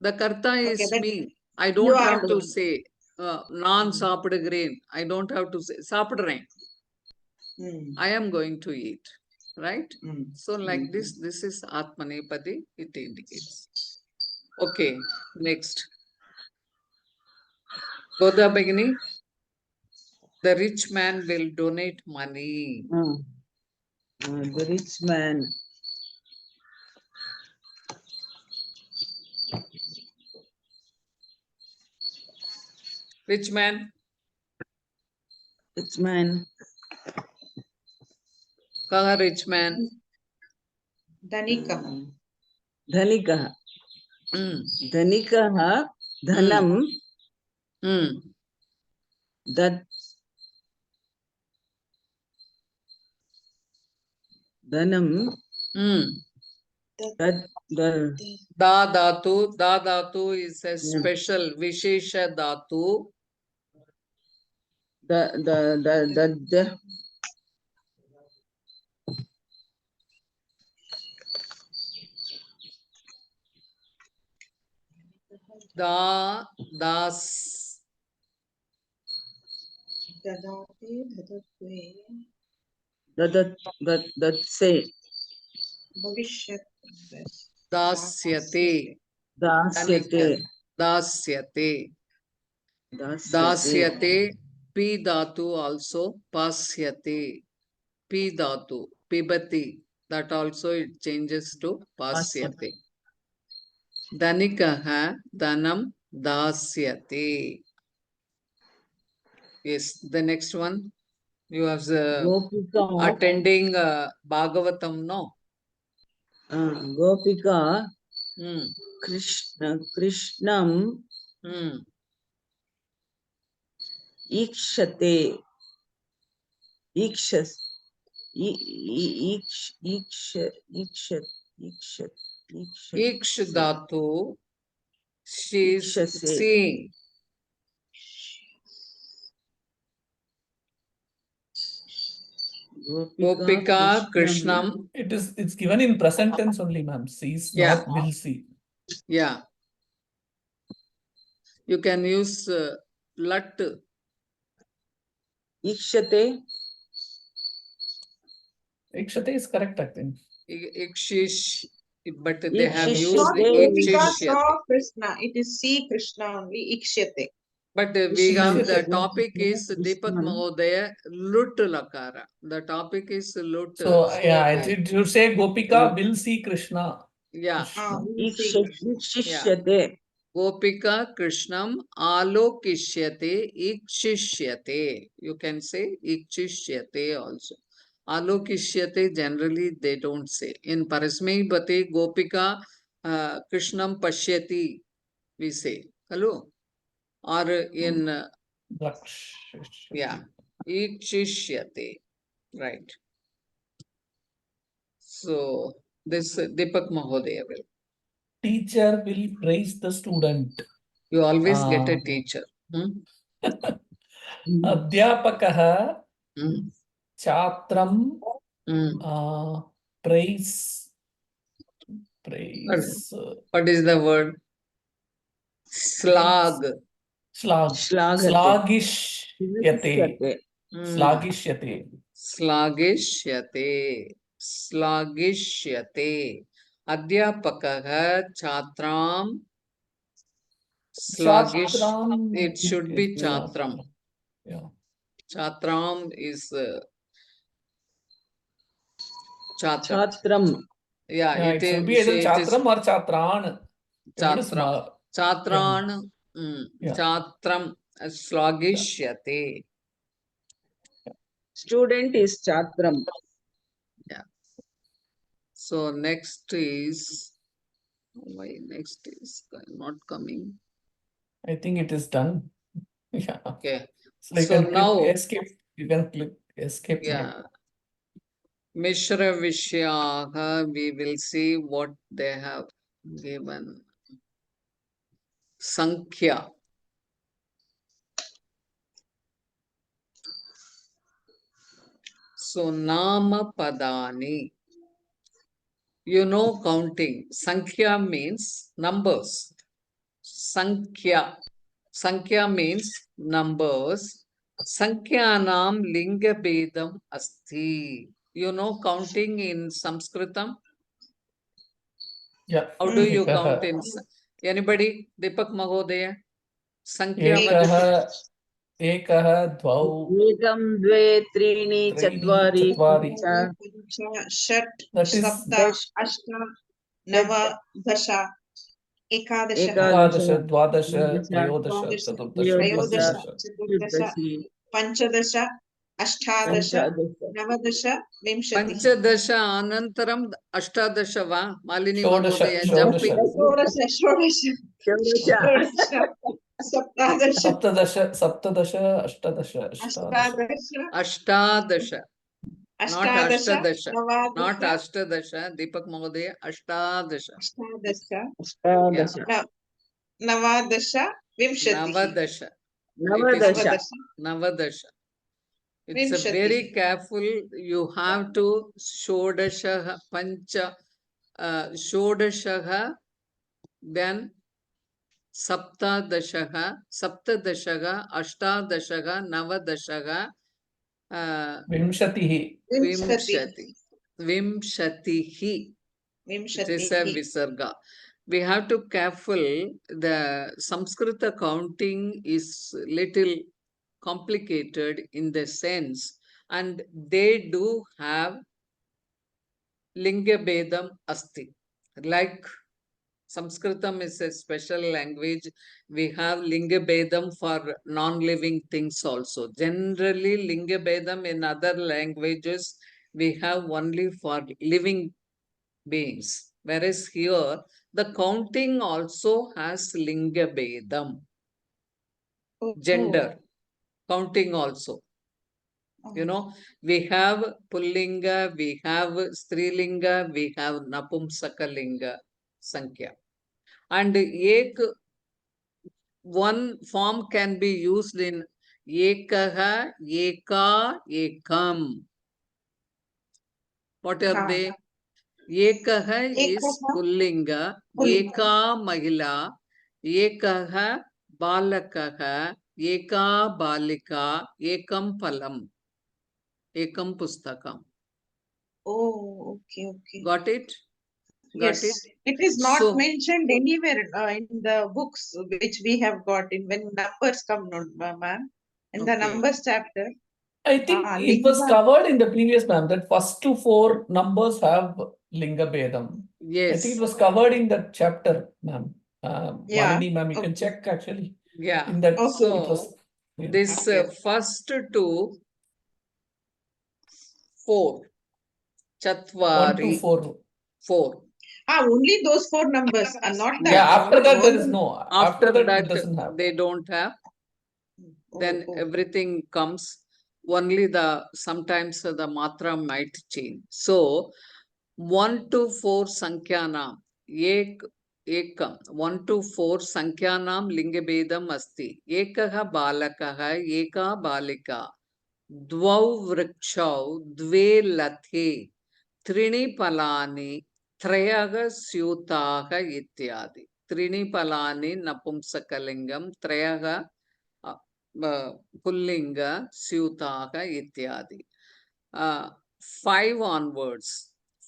The Karta is that me. I you don't are have to doing. say non-sapidugiren. I don't have to say sapidren. I am going to eat. Right? So like this is Atmanepadi. It indicates. Okay. Next. Goda Begini. The rich man will donate money. The rich man. Rich man. Rich man. Kaha rich man. Dhanika. Dhanikah. Mm. Dhanikah dhanam that dhanam that the Da dhatu is a special Vishesha dhatu. the Da das. Dadate, dadatve, that say Bhavishyat. Dasyate. dasyate Dasyate. Dasyate. P dhatu also. Pasyate. P dhatu. Pibati. That also it changes to pasyate. Dhanikaha dhanam dasyate. Yes, the next one. You have Gopika attending Bhagavatam, no? Gopika Krishnam ikshate ikshas Iksh dhatu. She is Ikshase. seeing. Gopika Krishnam. it's given in present tense only, ma'am. Sees, Yeah. not will see. Yeah. You can use lat. Ikshate. Ikshate is correct, I think. Ikshish. But they have Ikshish- used Gopika Ikshishyate. saw Krishna. It is see Krishna only. Ikshyate. But we have the Ikshite. topic is Deepak Mahodaya Lut Lakara. The topic is Lut. So yeah, it should say Gopika will see Krishna. Yeah. Krishna. We will see Krishna. Ikshishate. Gopika Krishnam alokishyate ikshishyate. You can say ikshishyate also. Alokishyate generally they don't say. In Parasmai Bhate Gopika Krishnam pashyati we say. Hello? Or in yeah, ikshishyate. Right. So this Deepak Mahodaya will. Teacher will praise the student. You always get a teacher. अध्यापकः Mm, छात्रं mm. praise What is the word? Slag. slag Shlagate. slagishyate Mm. slagishyate Slagishyate. Slagishyate. Adhyapakah chatram slagish. Chatram, It should be chatram. Yeah. Chatram is chatra. Chatram. Yeah, Yeah, it should be either it is chatram or chatran. Everybody is Chatram. Chatran. Yeah. Chatram. Slagishyate. Student is Chatram. So next is why next is not coming. I think it is done. Yeah. Okay. So you So can click now- escape. You can click escape. now. Yeah. Mishra Vishyaha, we will see what they have given. Sankhya. So Nama Padani. You know counting. Sankhya means numbers. Sankhya. Sankhya means numbers. Sankhyanam linga bedam asti. You know counting in Sanskritam? Yeah. How do you Ekah. count in anybody? Deepak Mahodaya? Sankhya Ekah, ekah, dvau, Ekam, dve, Trini, trini, chatvari, chatvari. pancha, षट् That is सप्त dash, अष्ट नव दश एकादश Ekadasha, Dvadasha, Dvadasha, Trayodasha, द्वादश Chaturdasha, त्रयोदश Pantadasha. चतुर्दश Chaturdashi, पञ्चदश अष्टादश Panchadasha. नवदश विंशतिः Panchadasha Anantaram Ashtadasha va Malini Shodasha, Mahodaya Shodasha. jumping. षोडश षोडश Kshaurasha. षोडश सप्तादश Saptadasha, Saptadasha, Ashtadasha, Ashtadasha. अष्टादश Ashtadasha. Not अष्टादश Ashtadasha. Not नवादश Ashtadasha. Deepak Mahodaya Ashtadasha. अष्टादश Ashtadasha. नवादश विंशतिः Navadasha. Navadasha. नवदश Navadasha. It's a Vimshati. very careful. You have to Shodasha Pancha Shodasha then Saptadasha Saptadasha Ashtadasha Navadasha Vimshatihi. Vimshati. Vimshatihi. It is a विंशतिः visarga. We have to careful. The Samskrita counting is little complicated in the sense, and they do have linga bedam asti. Like Sanskritam is a special language. We have linga bedam for non-living things also. Generally, linga bedam in other languages we have only for living beings. Whereas here, the counting also has linga bedam, gender, counting also. You know, we have Pullinga, we have Strilinga, we have Napumsakalinga Sankhya. And one form can be used in Ekaha, Eka, Ekam. What are they? Ekaha is Ekaha. Pullinga, Pullinga. Eka Mahila, Ekaha Balakaha, Eka Balika, Ekam Palam, Ekam Pustakam. Oh, okay. Got it? Got Yes, it? it is not So- mentioned anywhere in the books which we have got in when numbers come, no, ma'am. In the Okay. numbers chapter. I think Ah, it was Linga. covered in the previous, ma'am, that first to four numbers have Linga Bedam. I Yes. think it was covered in that chapter, ma'am. Yeah, Malini, ma'am, you can okay. check actually. Yeah. In that, Okay. it was. Yeah. This Okay. first to 4, 1 to Chatvari, 4. 4. Only those four numbers are not that. Yeah, after that there is All- no. After that, that, it doesn't have. they don't have. Then Oh, everything comes. Only sometimes the matra might change. So 1 to 4 Sankhyanam. Ek एकं 1 to 4 संख्यानां लिङ्गभेदम् अस्ति। एकः बालकः एका बालिका द्वौ वृक्षौ द्वे लते त्रीणि फलानि त्रयः स्यूताः इत्यादि। त्रीणि फलानि नपुंसकलिङ्गं त्रयः पुल्लिङ्ग स्यूताः इत्यादि। 5 onwards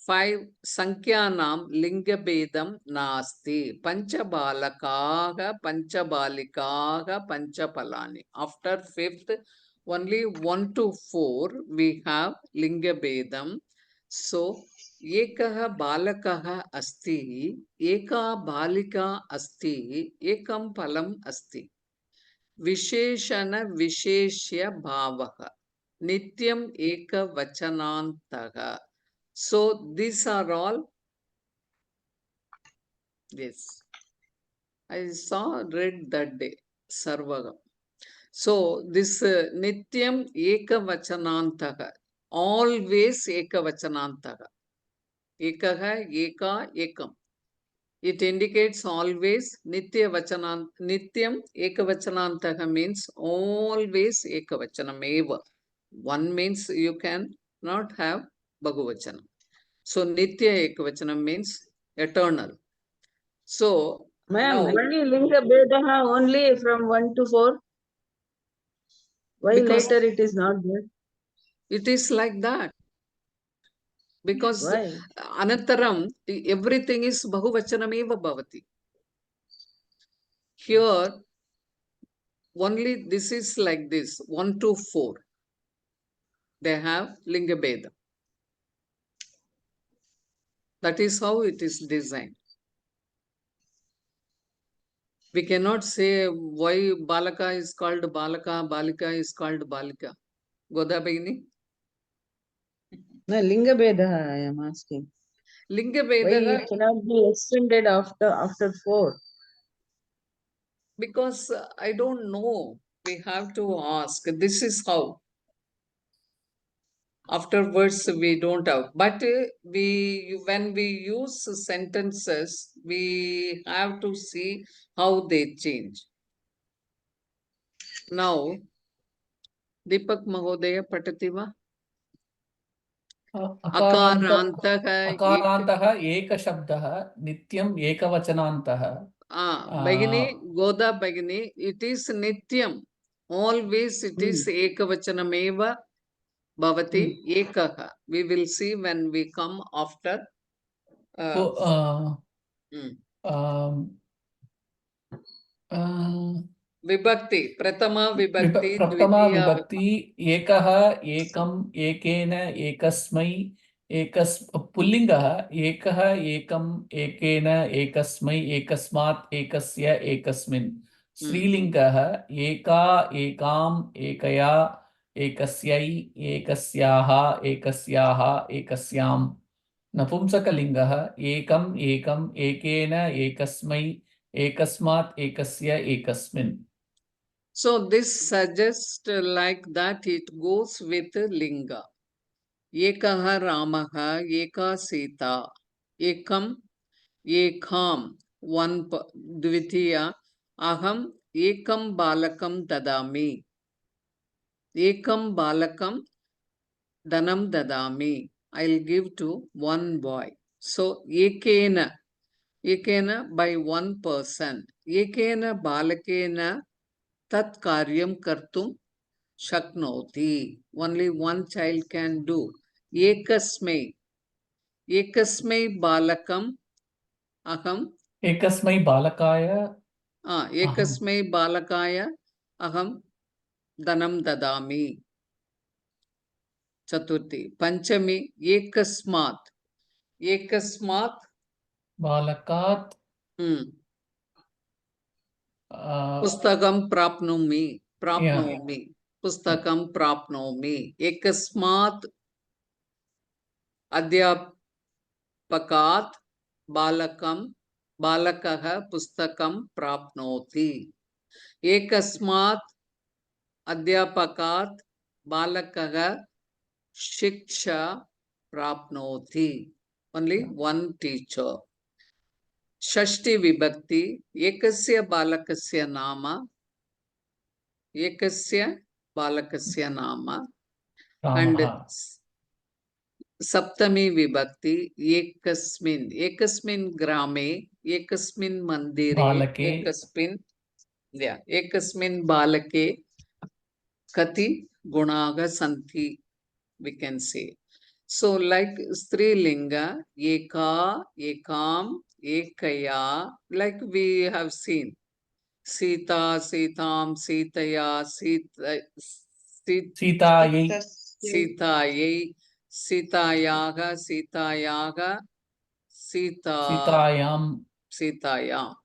5 संख्यानां लिङ्गभेदं नास्ति। पञ्चबालकाः पञ्चबालिकाः पञ्चफलानि। After 5th only 1 to 4 we have लिङ्गभेदं. So एकः बालकः अस्ति, एका बालिका अस्ति, एकं फलम् अस्ति। विशेषण विशेष्य भावः नित्यम् एकवचनान्तः. So these are all, yes, I read that day Sarvagam. So this nityam ekavachanantah, always ekavachanantah. Ekaha eka ekam, it indicates always. Nitya vachanant nityam ekavachanantah means always ekavachanam eva. One means you can not have bahuvachanam. So nitya ekavachanam means eternal. So Ma'am, now why linga bedaha only from 1 to 4? Why because later it is not there? it is like that. Because Why? anantaram everything is bahuvachanam eva bhavati. Here only this is like this 1 to 4 they have linga beda. That is how it is designed. We cannot say why balaka is called balaka, balika is called balika. Goda Bhagini? No, linga bedaha I am asking. Linga Why beda, it cannot be extended after 4? because I don't know. We have to ask. This is how. Afterwards we don't have. But when we use sentences, we have to see how they change. Now, Deepak Mahodaya patati va? Akarantah अकारान्तः एकशब्दः नित्यम् एकवचनान्तः Bhagini, Goda Bhagini, it is nityam. Always it is ekavachanameva bhavati ekaha. We will see when we come after. So mm. Vibhakti, Prathama Vibhakti, Prathama Dvitiya विभक्ति एकः एकम् एकेन एकस्मै पुल्लिङ्गः एकः एकम् एकेन एकस्मै एकस्मात् एकस्य एकस्मिन् स्त्रीलिङ्गः एका एकाम् एकया एकस्यै एकस्याः एकस्याः एकस्यां नपुंसकलिङ्गः एकम् एकम् एकेन एकस्मै एकस्मात् एकस्य एकस्मिन्. So this suggests like that it goes with linga. Ekaha Ramaha, Eka Sita, Ekam, Ekam, one Dvitiya, Aham, Ekam Balakam Dadami. Ekam Balakam Danam Dadami. I'll give to one boy. So Ekena, Ekena by one person. Ekena Balakena Tat Karyam Kartum Shaknoti. Only one child can do. Ekasmai. Ekasmai Balakam Aham. एकस्मै बालकाय Ekasmai Balakaya Aham Danam Dadami. Chaturthi. Panchami Ekasmat. Ekasmat बालकात् Pustakam Prapnomi. Prapnomi. Pustakam Prapnomi. Ekasmat Adhyapakat Balakam Balakaha Pustakam Prapnoti. Ekasmat Adhyapakat Balakaha Shiksha Prapnoti. Only one teacher. षष्ठी विभक्ति एकस्य बालकस्य नाम and Ramaha. सप्तमी विभक्ति एकस्मिन् ग्रामे एकस्मिन् मन्दिरे Balake. एकस्मिन् बालके कति गुणाः सन्ति, we can say. So like strilinga eka, ekam, ekaya, like we have seen Sita, Sitam, Sitaya, Sitayai. Sitayai, Sitayaga, Sitayam. Sitayam,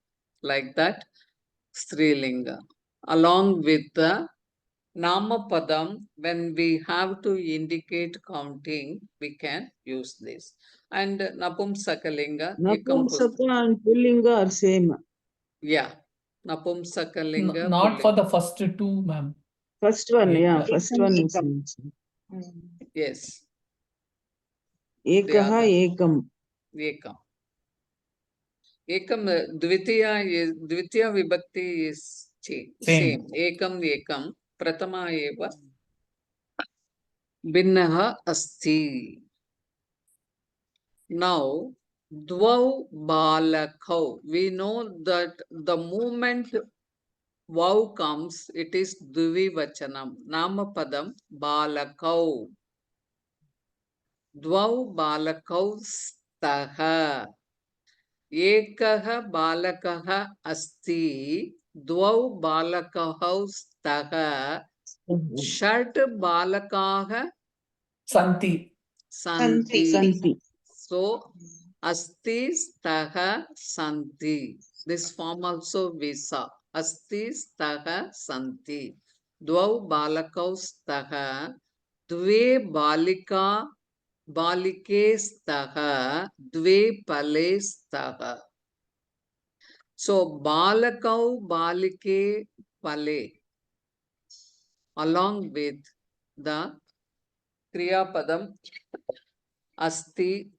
like that strilinga. Along with the Namapadam, when we have to indicate counting, we can use this. And Napumsakalinga, Napumsaka and Pullinga are same. yeah, Napumsakalinga. Not for the first two, ma'am. First one, yeah, Eka. first one is Ekam. same. Yes, Ekaha the ekam. Ekam. Ekam, Dvitiya Vibhakti is same. Ekam, Pratama eva Binnaha asti. Now, Dvau balakau. We know that the moment Vau comes, it is Dvivachanam. Namapadam balakau. Dvau balakau staha. Ekaha balakaha asti. Dvau balakau staha. Shat balakaha Santi. santi. Santi. So, asti staha santi. This form also we saw. Asti staha santi. Dvau balakau staha. Dve balike staha. Dve pale staha. So, balakau, balike, pale. Along with the Kriya Padam asti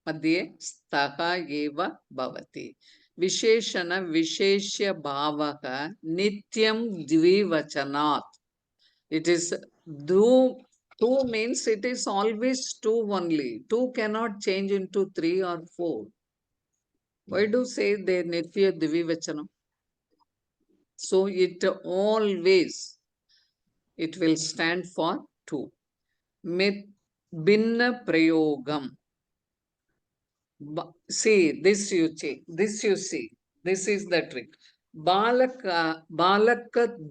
मध्ये स्तः एव भवति. विशेषण विशेष्य भावः नित्यं द्विवचनात्. It is two means it is always two only. Two cannot change into three or four. Why do say they nitya dvivachanam? So it always it will stand for two. Binna prayogam. See, this you see. This is the trick. Balaka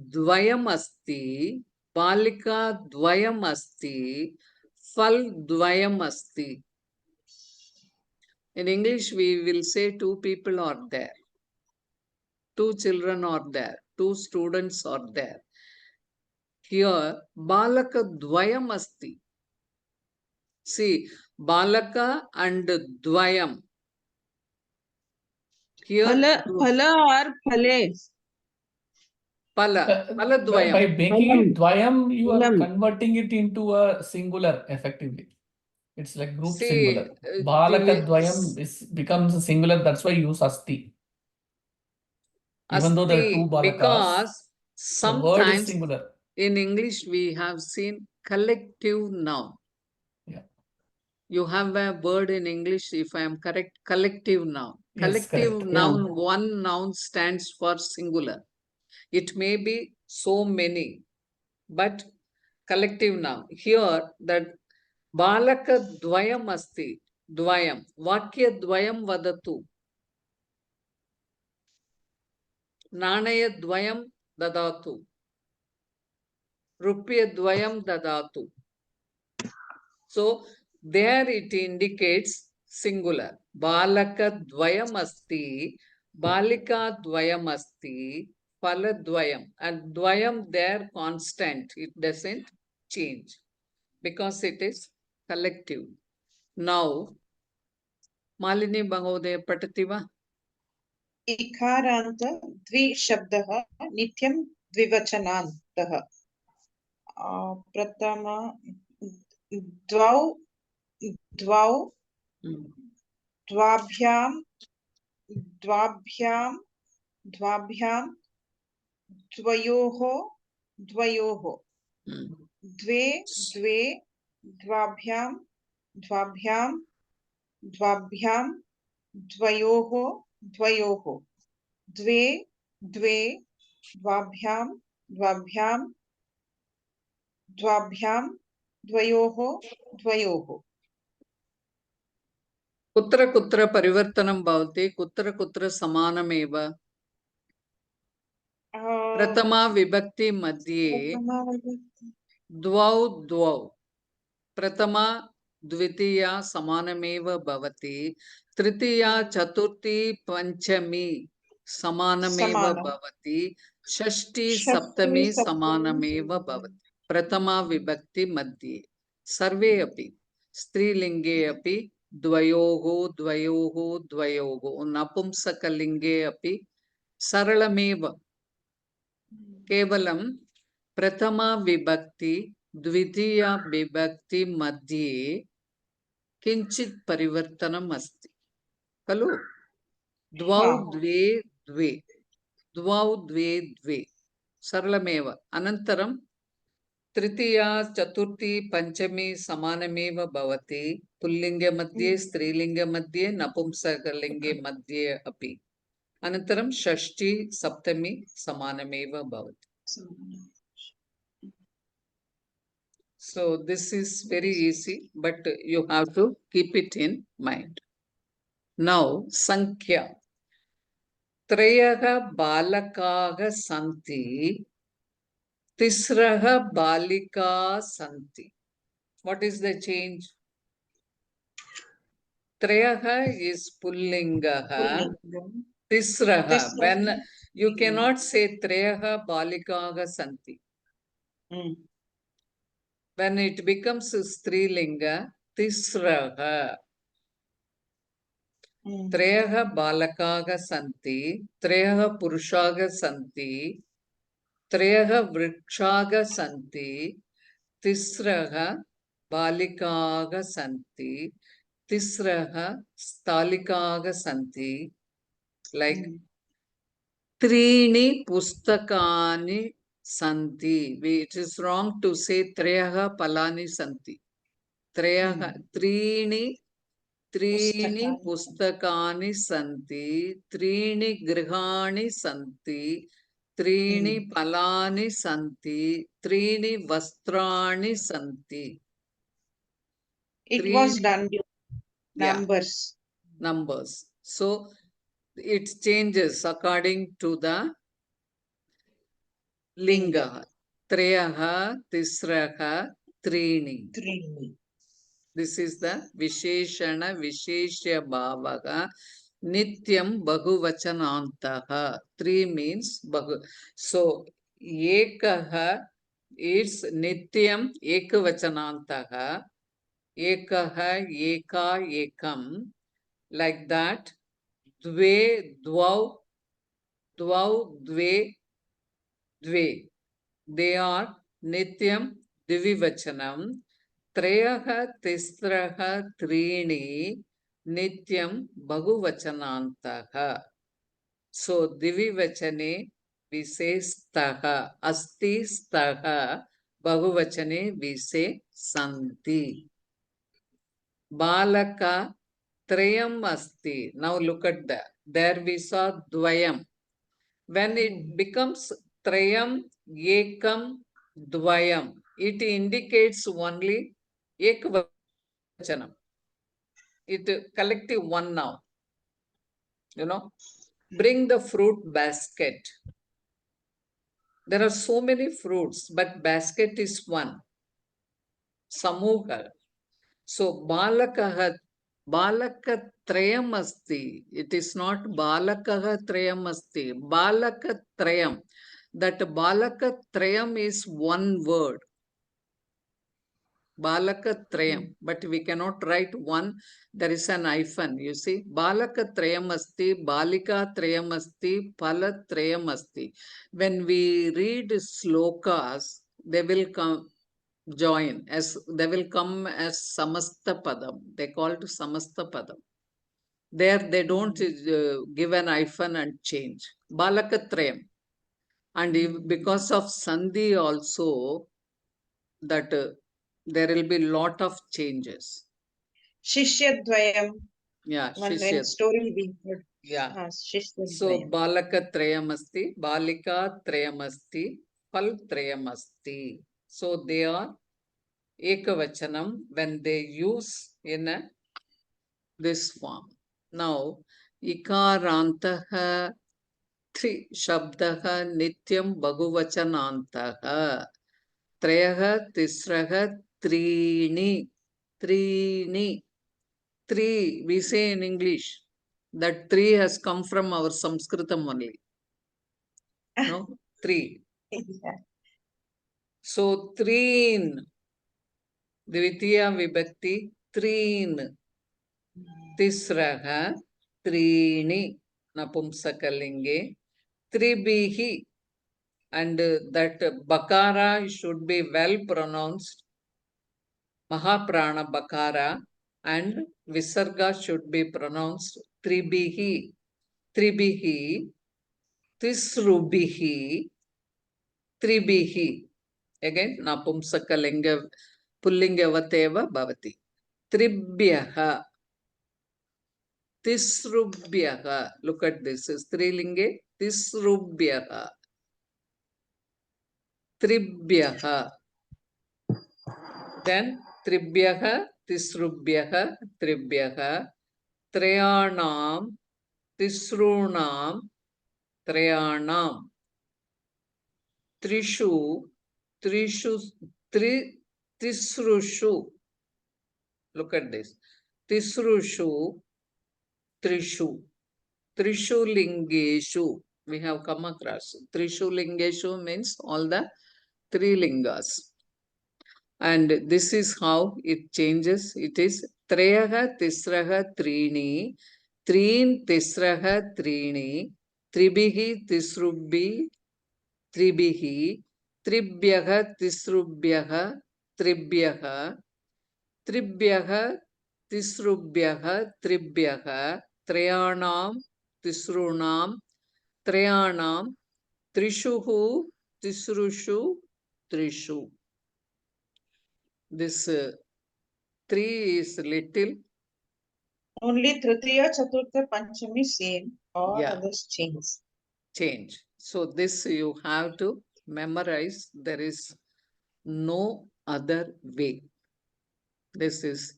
dvayam asti, balika dvayam asti, fal dvayam asti. In English, we will say two people are there. Two children are there. Two students are there. Here, balaka dvayam asti. See, balaka and dvayam. Here, Phala or phale? Pala dvayam. By making it dvayam, you are Phalam. converting it into a singular effectively. It's like group See, singular. Balaka dvayam becomes a singular. That's why you use asti. Even though there are two asti, balakas, because the word is sometimes singular. in English we have seen collective noun. Yeah. You have a word in English, if I am correct, collective noun. Yes, Collective correct. noun, one noun stands for singular. It may be so many, but collective noun. Here, that balaka dvayam asti, dvayam, vakya dvayam vadatu. Nanaya dvayam dadatu. Rupya dvayam dadatu. So, there it indicates singular. Balaka dvayam asti, balika dvayam asti, phala dvayam. And dvayam there constant. It doesn't change because it is collective. Now, Malini Bangodaya Patativa. इकारन्त द्विशब्दः नित्यं द्विवचनान्तः प्रथम द्वौ द्वाभ्यां द्वाभ्यां द्वाभ्यां द्वयोः द्वयोः Hmm. द्वे द्वे द्वाभ्यां द्वाभ्यां द्वाभ्यां द्वयोः द्वयोः द्वे द्वे द्वाभ्यां द्वाभ्यां द्वाभ्यां द्वयोः द्वयोः कुत्र कुत्र परिवर्तनं भवति कुत्र कुत्र समानमेव प्रथमा विभक्ति मध्ये द्वौ द्वौ प्रथमा द्वितीया समानमेव भवति तृतीया चतुर्थी पञ्चमी समानमेव समानम्। भवति षष्ठी षष्ठी सप्तमी सप्तमी समानमेव भवति प्रथमा विभक्ति मध्ये सर्वे अपि स्त्रीलिङ्गे अपि द्वयोः द्वयोः द्वयोः नपुंसकलिङ्गे अपि सरलमेव केवलं प्रथमा विभक्ति द्वितीया विभक्ति मध्ये किञ्चित् परिवर्तनम् अस्ति खलु द्वौ हा। द्वे द्वे द्वौ द्वे द्वे सरलमेव अनन्तरं तृतीया चतुर्थी पञ्चमी समानमेव भवति पुल्लिङ्गे मध्ये स्त्रीलिङ्गे मध्ये नपुंसकलिङ्गे मध्ये अपि अनन्तरं षष्ठी सप्तमी समानमेव भवति so this is very easy but you have to keep it in mind now sankhya त्रयः बालकाः सन्ति तिस्रः बालिकाः सन्ति what is the change त्रयः is pullingah tisrah when you cannot say त्रयः बालिकाः सन्ति when it becomes strilinga tisrah त्रयः बालकाः सन्ति त्रयः पुरुषाः सन्ति त्रयः वृक्षाः सन्ति तिस्रः बालिकाः सन्ति तिस्रः स्थालिकाः सन्ति like त्रीणि पुस्तकानि सन्ति it is wrong to say त्रयः फलानि सन्ति त्रयः त्रीणि पुस्तकानि सन्ति त्रीणि गृहाणि सन्ति त्रीणि फलानि सन्ति त्रीणि वस्त्राणि सन्ति it was done numbers so it changes according to the linga त्रयः तिस्रः त्रीणि this is the visheshana visheshya bhavaga nityam bahuvachanantaha three means bahu so ekah is nityam ekavachanantaha ekah eka ekam like that dve dvau dvau dve dve they are nityam divivachanam त्रयः तिस्रः त्रीणि नित्यं बहुवचनान्तः so द्विवचने vice स्तः अस्ति स्तः बहुवचने vice सन्ति बालका त्रयम् अस्ति now look at that there we saw dvayam when it becomes trayam ekam dvayam it indicates only ekavachanam it collective one now you know bring the fruit basket there are so many fruits but basket is one samuha so balakatrayam asti it is not balakatrayam asti balakatrayam that balakatrayam is one word balakatrayam but we cannot write one there is an hyphen you see balakatrayam asti balikatrayam asti phalatrayam asti when we read slokas they will come join as they will come as samasta padam they call it samasta padam There they don't give an hyphen and change. Balakatrayam. And because of Sandhi also, that there will be lot of changes. Shishyadvayam. Yeah, One Shishya. story we heard. Yeah. Shishyadvayam. So Balakatrayam asti, Balika Trayam asti, Pal Trayam asti. So they are Ekavachanam when they use in this form. Now, Ikarantaha Tri Shabdaha Nityam Bahuvachanantaha Trayaha Tisraha Trini. Trini. Three, we say in English. That three has come from our Sanskritam only. No? Three. Yeah. So, Treen. Dvitiya Vibhakti. Treen. Tisraha. Trini. Napumsakalinge. Tribihi. And that Bakara should be well pronounced. Mahaprana Bakara. And Visarga should be pronounced Tribihi. Tribihi. Tisrubihi. Tribihi. Again, Napumsakalinga Pullingavateva Bhavati. Tribhyaha. Tisrubhyaha. Look at this. Is Trilinge. Tisrubhyaha. Tribhyaha. Then Tribhyaha. Tisrubhyaha. Tribhyaha. Trayanam. Tisrunam. Trayanam. Trishu. Trishu. Tisrushu. Look at this. Tisrushu. Trishu. Trishu Lingeshu. We have come across. Trishu Lingeshu means all the three lingas. And this is how it changes. It is Trayaha Tisraha Trini. Treen Tisraha Trini. Tribihi Tisrubhi. Tribihi. Tribhyaha Tisrubhyaha. Tribhyaha. Tribhyaha Tisrubhyaha. Tribhyaha. Trayanam Tisrunam. Trayanam. Trishuhu. Tisrushu. Trishu. This three is little. Only Tritiya, Chaturtha, Panchami same. All Yeah. others change. So this you have to memorize. There is no other way. This is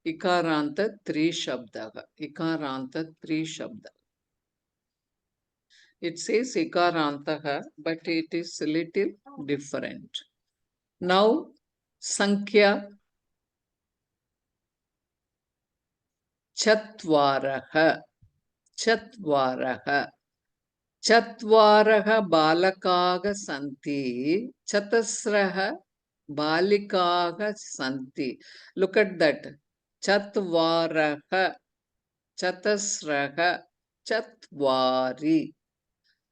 Ikaranta Tri Shabdaha. Ikaranta Tri Shabdaha. It says Ikarantaha, but it is a little different. Now, Sankhya Chatvaraha. Chatvaraha. Chatvaraha balakaga santi. Chatasraha balikaga santi. Look at that. Chatvaraha. Chatasraha. Chatvari.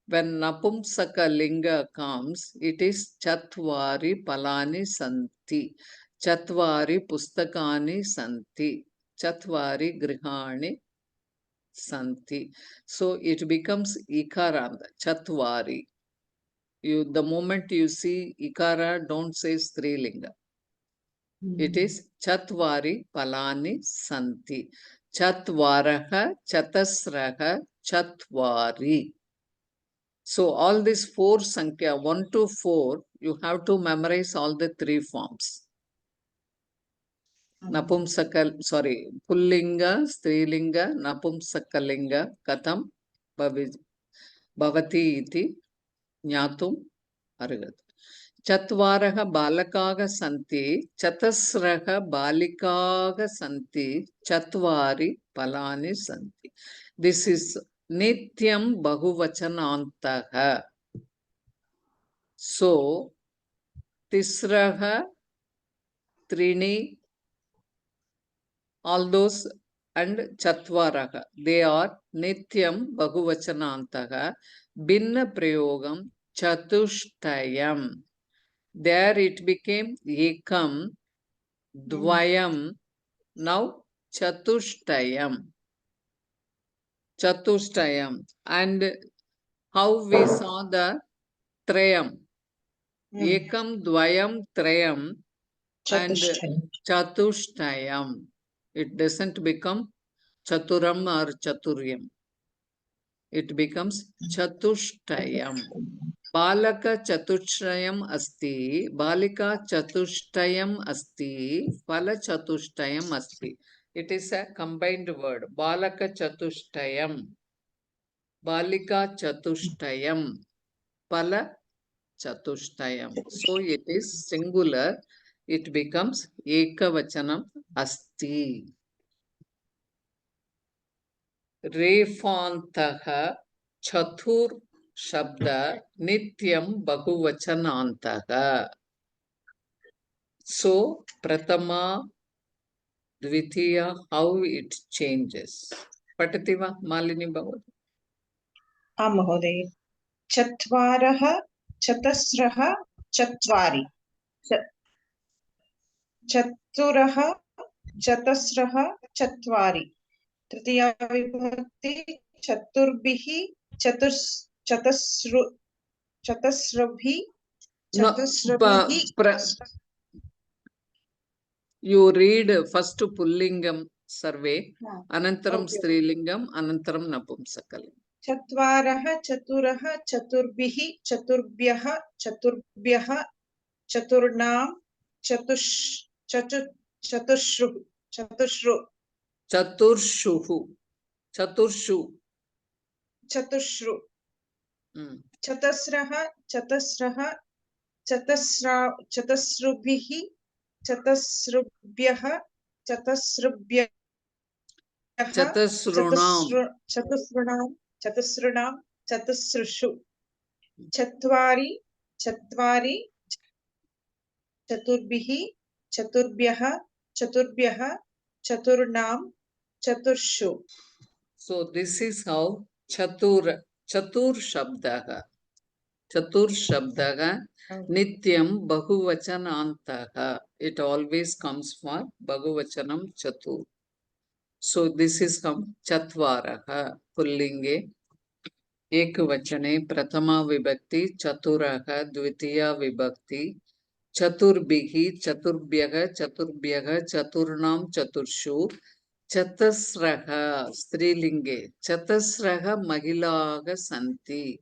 When Napumsaka Linga comes, it is Chatvari Palani Santi. Chatvari Pustakani Santi. Chatvari Grihani Santi. So it becomes Ikaranda, Chatvari. The moment you see Ikara, don't say Strilinga. It is Chatvari Palani Santi. Chatvaraha, Chatasraha, Chatvari. So all these four Sankhya, 1 to 4, you have to memorize all the three forms. Napumsakal, sorry, Pullinga, Strilinga, Napumsakalinga, Katham, Bhavati iti, Nyatum, Argat. Chatvaraha balakaga santi, Chatasraha balikaga santi, Chatvari palani santi. This is Nityam Bahuvachanantaha. So, Tisraha, Trini, all those, and Chatvaraha, they are Nityam Bahuvachanantaha, Binna Prayogam, Chatushtayam. There it became Ekam, Dvayam, now Chatushtayam. Chatushtayam. And how we saw the Trayam. Ekam, Dvayam, Trayam, and Chatushtayam. It doesn't become Chaturam or Chaturyam. It becomes Chatushtayam. Balaka Chatushtayam asti, Balika Chatushtayam asti, Phala Chatushtayam asti. It is a combined word. Balaka Chatushtayam, Balika Chatushtayam, Phala Chatushtayam. So it is singular. It becomes Ekavachanam asti. Refantaha Chatur Shabda Nityam Bahuvachanantaha. So Pratama Dvitiya, how it changes. Patativa Malini Bhagavad. महोदय चत्वारः चतस्रः चत्वारि चतुरः चतस्रः चत्वारि तृतीया विभक्ति चतुर्भिः चतस्रभिः You read first Pullingam survey, Anantaram Okay. Strilingam, Anantaram Napumsakalim. चत्वारः चतुरः चतुर्भिः चतुर्भ्यः चतुर्भ्यः चतुर्णां चतुर्षु चतस्रः चतस्रः चतस्रुभिः चतस्रुभ्यः चतस्रुभ्यः चतस्रृणां चतस्रृषु चत्वारि चत्वारि चतुर्भिः चतुर्भ्यः चतुर्भ्यः चतुर्णां चतुर्षु. So this is how Chatur Shabdaha. Chatur Shabdaha Nityam Bahuvachanantaha. It always comes for Bahuvachanam Chatur. So this is from Chatvaraha Pullinge. Ekvachane Prathama Vibhakti Chaturaha Dvitiya Vibhakti Chaturbhihi Chaturbhyaha Chaturbhyaha Chaturnam Chaturshu Chatasraha Strilinge Chatasraha Mahilaga Santi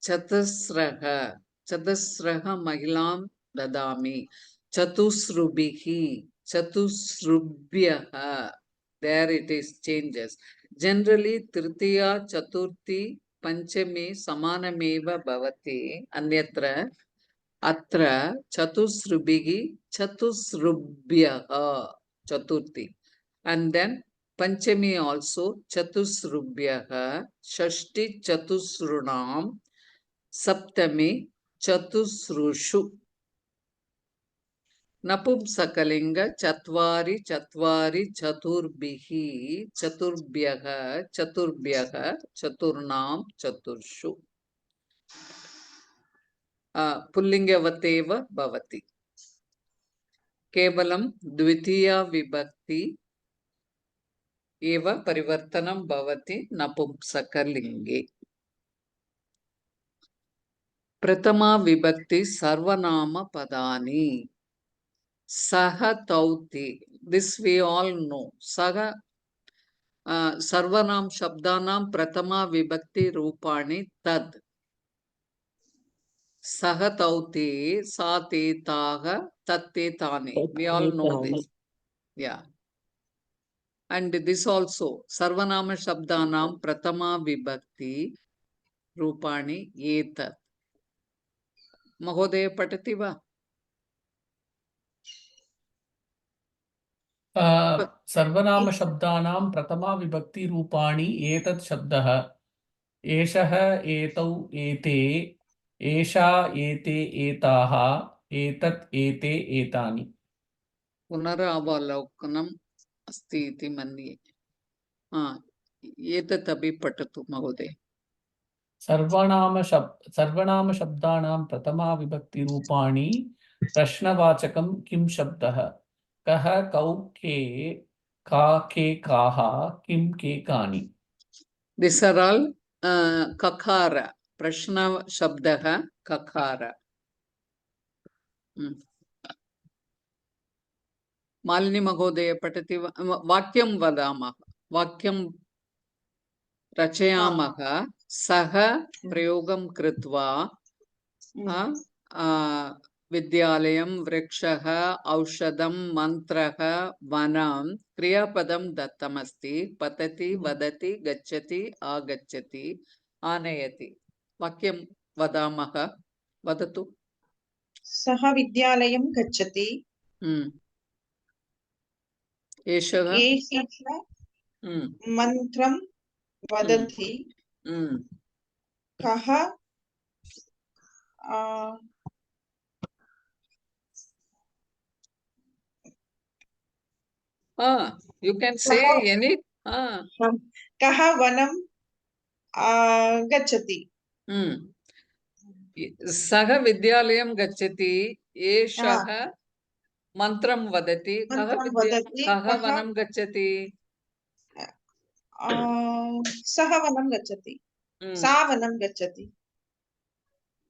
Chatasraha Mahilam Dadami Chatusrubihi Chatusrubhyaha. There it is changes. Generally Tritiya Chaturthi Panchami Samanameva Bhavati Anyatra Atra Chatusrubihi Chatusrubhyaha Chaturthi. And then Panchami also Chatusrubhyaha, Shashti Chatusrunam, Saptami Chatusrushu. Napumsakalinga Chatvari Chatvari Chaturbihi Chaturbhyaha Chaturbhyaha Chaturnam Chaturshu. Pullingavateva Bhavati. Kevalam Dvitiya Vibhakti Eva Parivartanam Bhavati Napumsakalinge. Pratama Vibhakti Sarvanama Padani Saha Tauti. This we all know. Saha Sarvanam Shabdanam Pratama Vibhakti Rupani Tad. Saha Tauti Sate Taha Tatte Tani. We all know this. Yeah. And this also Sarvanama Shabdanam Pratama Vibhakti Rupani Etat. Mahodaya Patati va? सर्वनाम शब्दानां प्रथमा विभक्ति रूपाणि एतत् शब्दः एषः एतौ एते एषा एते एताः एतत् एते एतानि. पुनरावलोकनम् अस्ति इति मन्ये. एतत् अपि पठतु महोदय. सर्वनाम शब्दानां प्रथमा विभक्ति रूपाणि प्रश्नवाचकं किं शब्दः कः कौ के का के काः किं के कानि. These are all kakara. Prashna shabdaha kakara. Malini Mahodaya patati vakyam vadamah. Vakyam rachayamaha. Saha prayogam kritva. Vidyalayam vrikshaha aushadam mantraha vanam kriyapadam dattamasti patati vadati gacchati agacchati anayati. Vakyam vadamaha. Vadatu. Saha Vidyalayam gacchati. Eshaha Eshaha mantram vadati. Kaha you can say any. Kaha vanam gacchati. Saha Vidyalayam gacchati. Eshaha mantram vadati. Kaha vanam gacchati. Saha vanam gacchati. Sa vanam gacchati.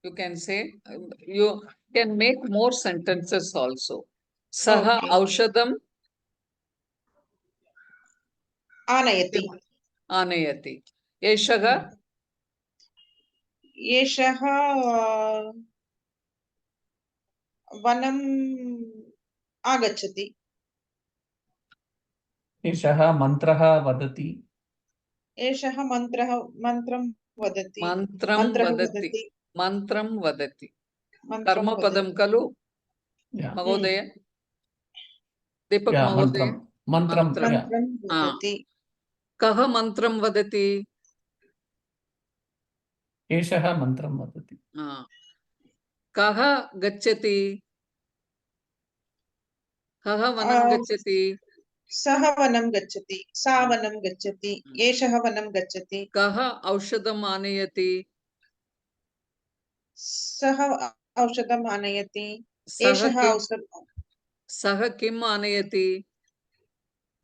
You can say, you can make more sentences also. Saha aushadam Anayati. Anayati. Eshaha vanam agacchati. Eshaha mantraha vadati. Eshaha mantram vadati. Mantram vadati. Karma padam kalu. Mahodaya. Deepak Mahodaya. Mantram. vadati. Kaha mantram vadati. Eshaha mantram vadati. Kaha gacchati. Kaha vanam gacchati. Saha vanam gacchati. Sa vanam gacchati. Eshaha vanam gacchati. Kaha aushadam anayati. Saha aushadam anayati. Eshaha aushadam. Saha kim anayati.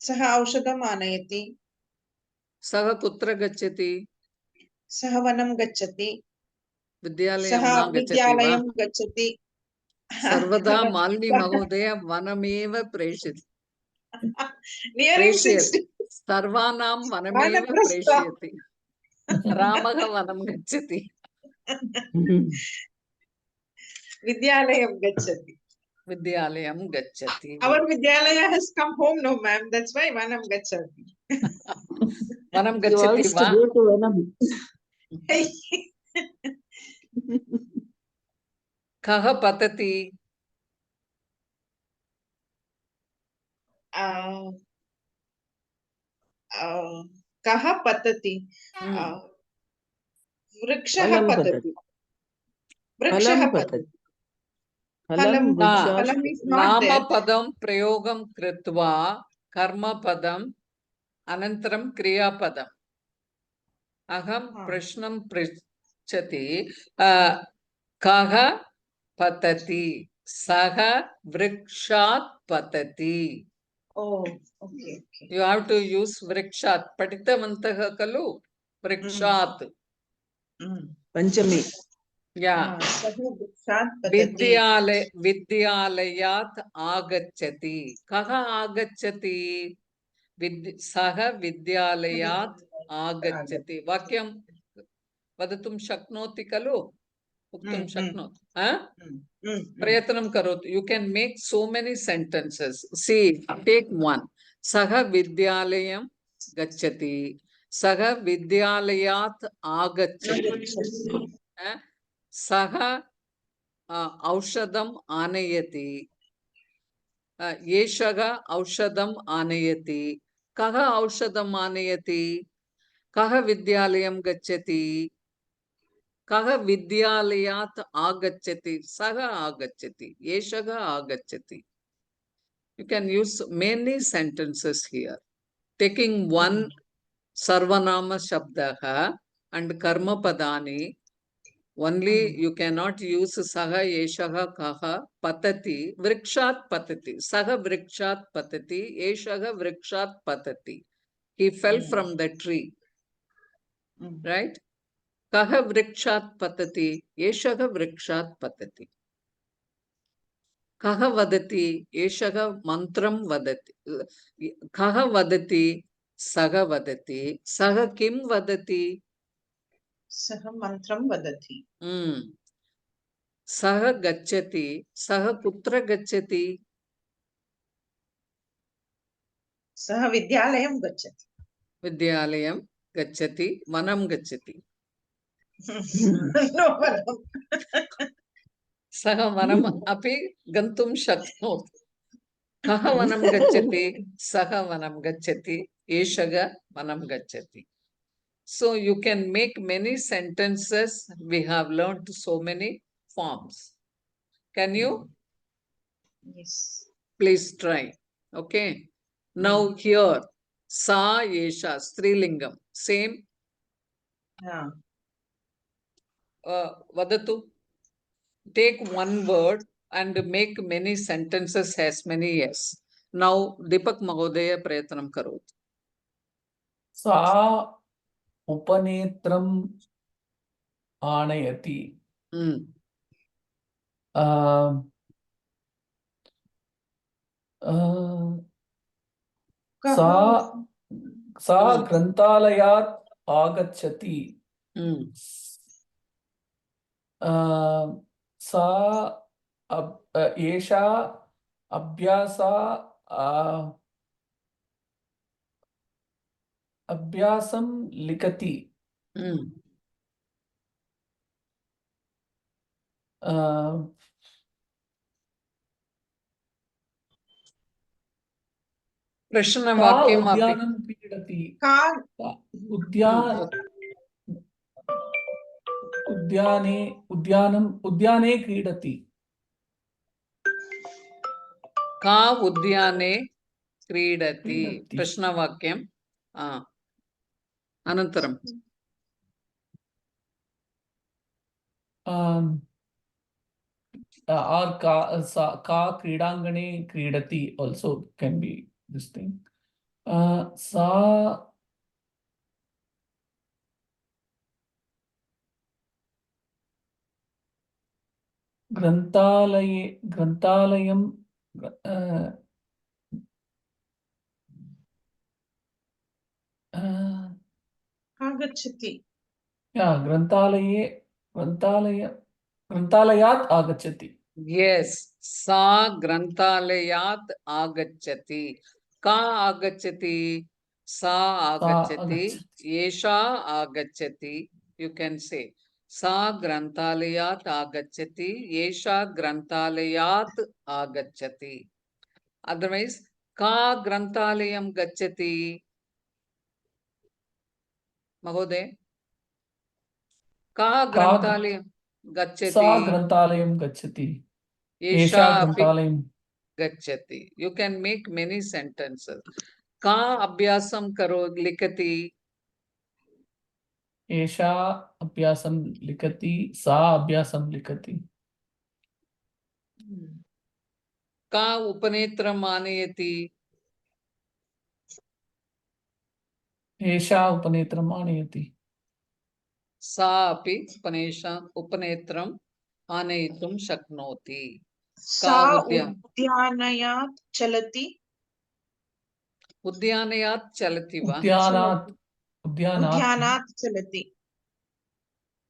Saha aushadam anayati. Saha kutra gacchati. Saha vanam gacchati. Vidyalayam Saha na gacchati va. Vidyalayam gacchati. Sarvada Malini Mahodaya vanameva preshati. Nearing 60. Sarvanam vanameva preshati. Ramaha vanam gacchati. Vidyalayam gacchati. Vidyalayam gacchati. Our Vidyalaya has come home now, ma'am. That's why Vanam gacchati. Vanam He gacchati wants to va. go to Vanam. Kaha patati. Kaha patati. Vrikshaha Phalam patati. Phalam Vrikshaha patati. patati. Phalam Phalam is not Nama there. padam prayogam kritva karma padam anantaram kriya padam. Aham prashnam prichati. Kaha patati. Saha vrikshat patati. Oh, okay. You have to use vrikshat. Patitavantaha kalu. Vrikshat. Panchami. Yeah. Vidyalayat agacchati. Kaha agacchati. Saha vidyalayat agacchati. Vakyam vadatum shaknoti kalu. Uktum shaknoti. Prayatnam karot. You can make so many sentences. See, take one. Saha vidyalayam gacchati. Saha vidyalayat agacchati. Saha aushadam anayati. Yeshaga aushadam anayati. Kaha aushadam anayati. Kaha vidyalayam gacchati. Kaha vidyalayat agacchati. Saha agacchati. Yeshaga agacchati. You can use many sentences here. Taking one sarvanama shabdaha and karma padani. Only you cannot use saha, yeshaha, kaha, patati, vrikshat patati. Saha vrikshat patati, yeshaha vrikshat patati. He fell from the tree. Mm. right? Kaha vrikshat patati, eshaha vrikshat patati. Kaha vadati, eshaha mantram vadati. Kaha vadati, saga vadati. Saga kim vadati? Saha mantram vadati. Hmm. Saha gacchati, saha kutra gacchati. Saha vidyalayam gacchati. Vidyalayam gacchati, vanam gacchati. No, madam. सः वनम् अपि गन्तुं शक्नोति कः वनं गच्छति सः वनं गच्छति एषः वनं गच्छति so you can make many sentences we have learned so many forms can you Yes. please try okay now here sa esha strilingam same Yeah. vadatu take one word and make many sentences as many as now Deepak Mahodaya prayatnam karoti सा उपनेत्रम् आनयति सा सा ग्रन्थालयात् आगच्छति सा एषा अभ्यासा अभ्यासं लिखति प्रश्नवाक्यम् अपि उद्यानं क्रीडति Ka उद्याने क्रीडति का उद्याने क्रीडति क्रीडति। प्रश्नवाक्यम् अनन्तरं or का क्रीडाङ्गणे क्रीडति also can be this thing सा ग्रन्थालयं agachati. ग्रन्थालयात् आगच्छति yes सा ग्रन्थालयात् आगच्छति का आगच्छति सा आगच्छति एषा आगच्छति you can say सा ग्रन्थालयात् आगच्छति एषा ग्रन्थालयात् आगच्छति otherwise का ग्रन्थालयं गच्छति महोदय का ग्रन्थालयं गच्छति सा ग्रन्थालयं गच्छति एषा अपि ग्रन्थालयं गच्छति you can make many sentences का अभ्यासं करो लिखति एषा अभ्यासं लिखति सा अभ्यासं लिखति का उपनेत्रम् आनयति एषा उपनेत्रम् आनयति सा अपि उपनेत्रम् आनयितुं शक्नोति Sa udyanayat chalati. उद्यानयात् चलति वा Udyanat chalati.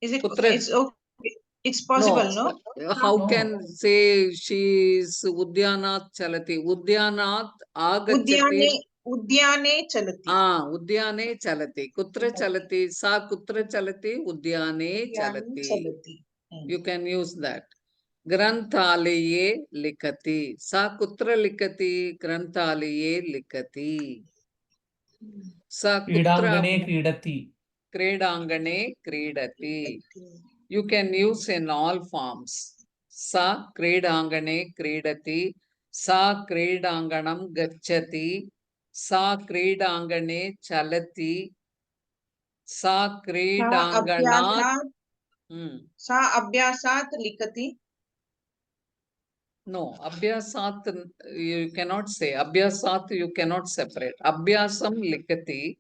Is it? Kutra- It's okay. It's possible, no? how No. can say she is उद्यानात् चलति उद्यानात् आगच्छति Udyane chalati. उद्याने चलति कुत्र चलति सा कुत्र चलति उद्याने चलति Chalati. you can use that ग्रन्थालये लिखति सा कुत्र लिखति ग्रन्थालये लिखति सा कुत्र क्रीडाङ्गणे क्रीडति क्रीडाङ्गणे क्रीडति you can use in all forms सा क्रीडाङ्गणे क्रीडति सा क्रीडाङ्गणं गच्छति सा क्रीडाङ्गणे चलति सा क्रीडाङ्गणात् Sa abhyasat likati. no abhyasat you cannot say abhyasat you cannot separate abhyasam likati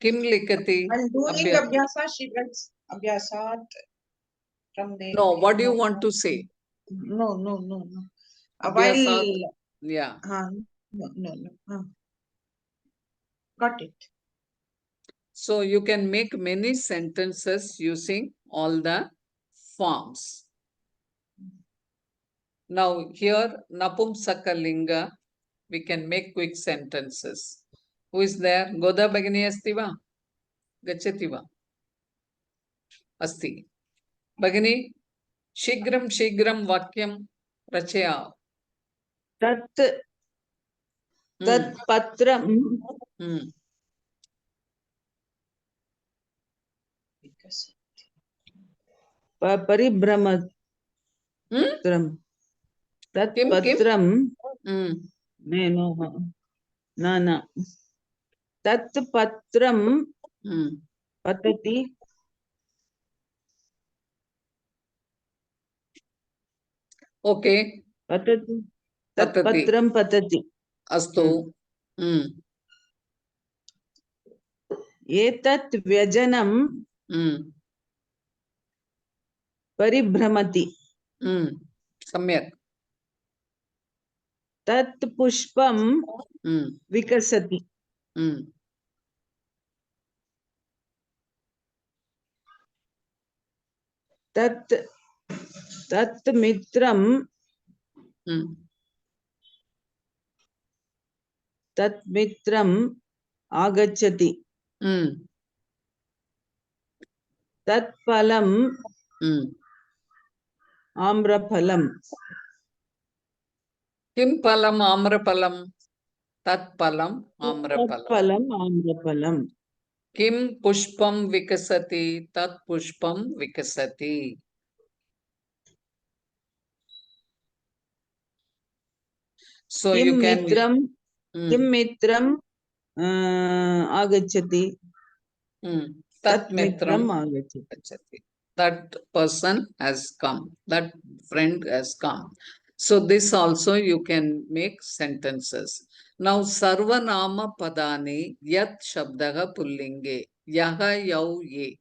Kim likati? And doing Abhyas. abhyasa, she writes abhyasat from there. No, what do you want to say? No. Abhyasat. While, Yeah. no. Got it. So you can make many sentences using all the forms. Now here Napumsakalinga, we can make quick sentences. Who is there? Goda Bhagini asti va? Gachati va? Asti. Bhagini, Shigram Vakyam Rachaya. Tat tat patram Hmm. Because paribhramatram. Hmm? Tat Kim? patram Hmm. na. Tat patram Hmm. patati. Okay. Patati. Tat Patati. patram patati. Astu. Hmm. Etat vyajanam Hmm. paribhramati. Hmm. Samyak. Tat pushpam Hmm. vikasati. Hmm. Tat mitram Hmm. agachati. Hmm. Tat phalam Hmm. amraphalam. Kim palam amrapalam? Tat palam Tat amrapalam. phalam amraphalam. Kim pushpam vikasati? Tat pushpam vikasati. So you can. Kim mitram agachati. Tat Tat mitram mitram. agachati. That person has come. That friend has come. So this also you can make sentences. Now sarvanama padani yat shabdaha pullinge yaha yau ye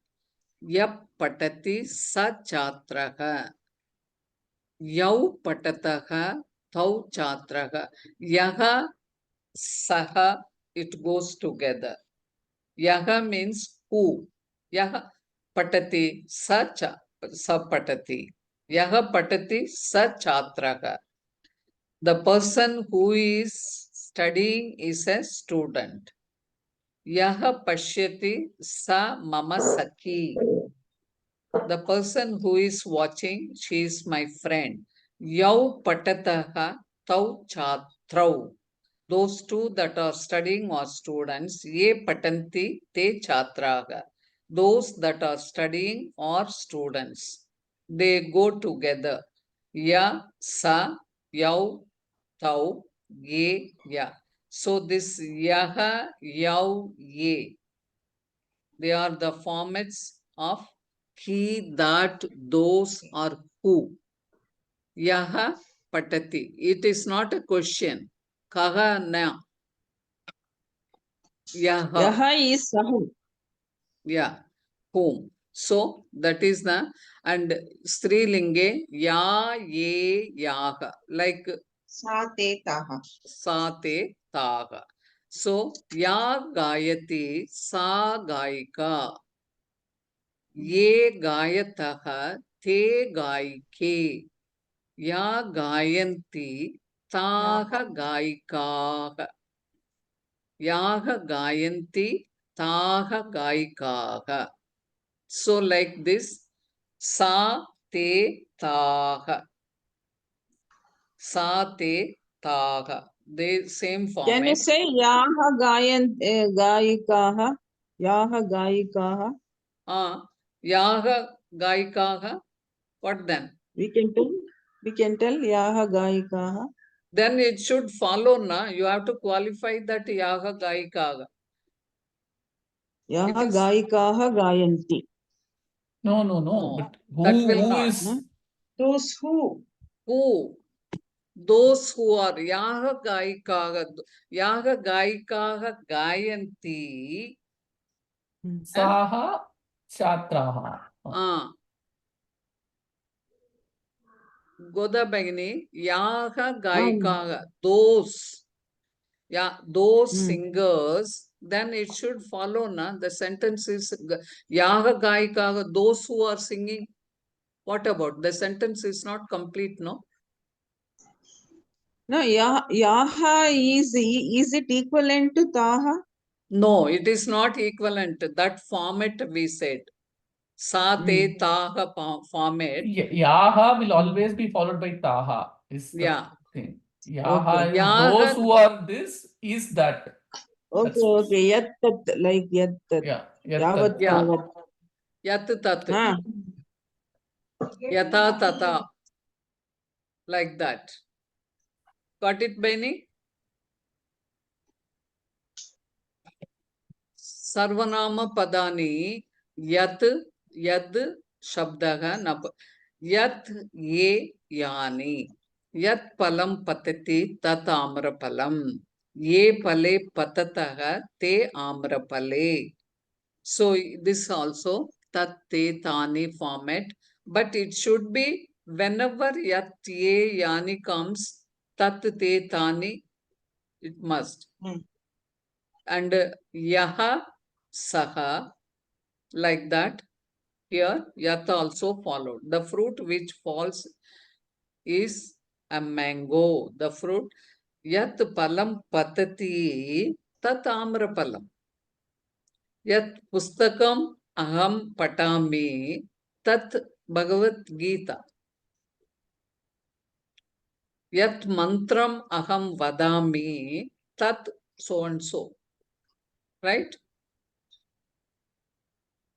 yap patati sa chatraha yau patataha tau chatraha yaha saha, it goes together. Yaha means who. Yaha patati sa patati. Yaha patati sa chatraha. The person who is studying is a student. Yaha pashyati sa mama sakhi. The person who is watching, she is my friend. Yau patataha tau chatrau. Those two that are studying are students. Ye patanti te chatraga. Those that are studying are students. They go together. Ya, sa, yau, tau, ye, ya. So this yaha, yau, ye, they are the formats of he, that, those, or who. Yaha patati. It is not a question. Kaha na. Yaha. Yaha is sahu. Yeah. Whom. So that is the, and Strilinge ya, ye, yaha. Like sa te taha. sa te taha. So ya gayati sa gayika. Ye gayataha te gayike. Ya gayanti taha gayikaha. Yaha gayanti taha gayikaha. So like this, sa te taha. Sa te taha. They same Can you format. say yaha gayikaha? Yaha gayikaha. Yaha gayikaha. What then? We can tell yaha gayikaha. Then it should follow, na. You have to qualify that yaha gayikaha. Yaha It is- gayikaha gayanti. No. No, But that will who not. is Those who. Who? Those who are yaha gaikaha gayanti Saha Chatraha. Goda Bagini, Yaha Gaikaga, those, yeah, those singers, then it should follow, na? The sentence is Yaha Gaikaga, those who are singing. What about? The sentence is not complete, no? No, yaha is it equivalent to taha? No, it is not equivalent. That format we said. Sa te taha format. Yaha will always be followed by Taha. Is the Yeah. thing. Yaha is Yaha- those who are this is that. That's- Okay. Yattat, like yattat. Yeah. Yavat, Yeah. tavat. Yat tat. Ah. Yata tata. Like that. Got it, Beni? Sarvanama padani yat yad shabdaha nab yat ye yani yat palam patati tat amra palam ye pale patataha te amra pale. So this also tat te tani format, but it should be whenever yat ye yani comes, tat te tani, it must. And yaha saha, like that. Here yat also followed. The fruit which falls is a mango. The fruit yat palam patati tat amra palam. Yat pustakam aham patami tat Bhagavad Gita. Yat mantram aham vadami tat so and so. Right?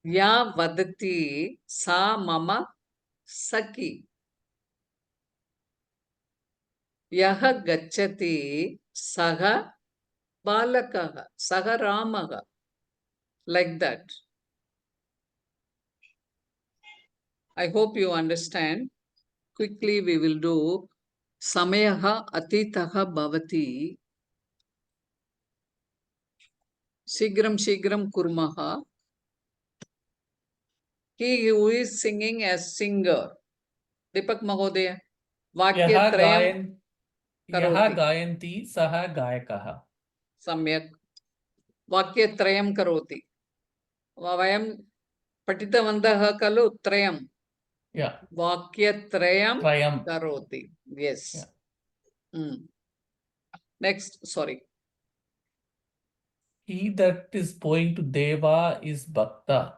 Ya vadati sa mama saki. Yaha gacchati saha balakaha, saha ramaha. Like that. I hope you understand. Quickly we will do Samayaha atitaha bhavati. Shigram kurmaha. He who is singing as singer. Deepak Mahodaya. Vakya Yaha trayam karoti. gayanti saha gayakaha. Samyak. Vakya trayam karoti. Vayam patitavantah kalu trayam. Yeah. Vakya trayam Trayam. karoti. Yes. Next, sorry. He that is going to Deva is Bhakta.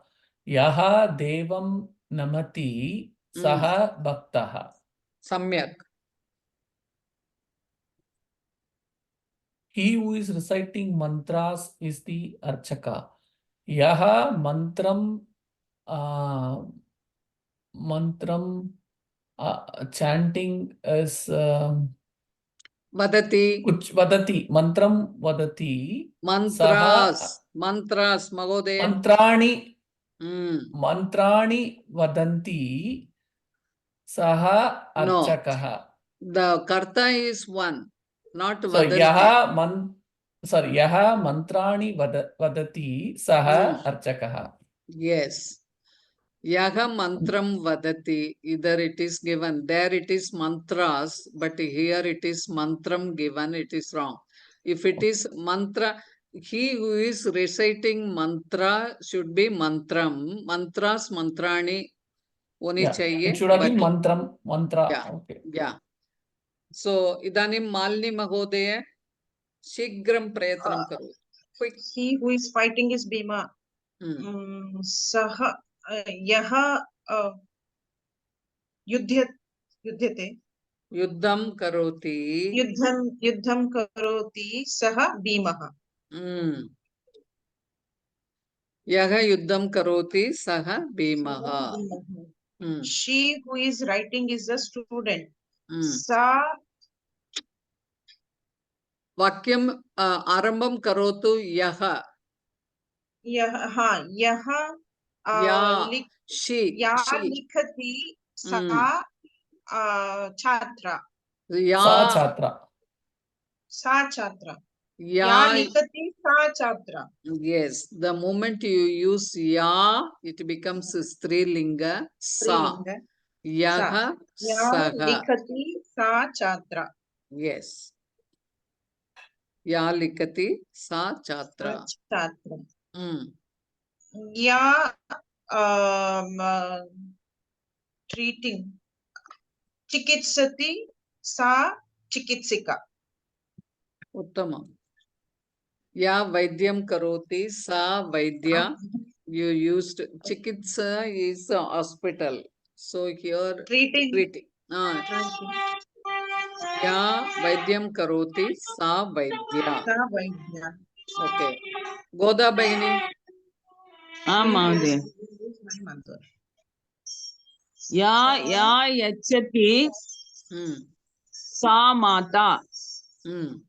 Yaha Devam Namati Saha Bhaktaha. Samyak. He who is reciting mantras is the Archaka. Yaha mantram chanting is Vadati. kuch vadati. Mantram vadati. Mantras. Mantras, Mahodaya. Mantrani. Mm. Mantrani vadanti saha No. archakaha. The karta is one, not So vadanti. yaha mantrani vadati saha archakaha. Yes. Yaha mantram vadati. Either it is given. There it is mantras, but here it is mantram given. It is wrong. If it is mantra, he who is reciting mantra should be mantram. Mantras, mantrani. It should have been mantram, mantra. Yeah. Okay. Yeah. So, idanim Malini Mahodaya, Shigram Prayatnam Karo. Quick. He who is fighting is Bhima. Saha yaha yudhyate. Yuddham Karoti. Yuddham karoti saha Bhimaha. Yaha Yuddham Karoti Saha Bhimaha. She who is writing is a student. Sa Vakyam Arambam Karotu Yaha. yaha Ya. She. likhati sa chatra. Ya. Sa chatra. Sa chatra. Ya. Likhati sa chatra. Yes, the moment you use ya, it becomes strilinga sa. Strilinga. Yaha Ya saha. likati sa chatra. Yes. Ya likati sa chatra. Chatra. Mm. Ya treating. Chikitsati sa chikitsika. Uttama. Ya vaidyam karoti sa vaidya. You used chikitsa is a hospital. So here Treating. treating. Ya vaidyam karoti sa vaidya. Sa vaidya. Okay. Goda Bahini. Mहोदय My mother. या यच्छति Hmm. सा माता Hmm.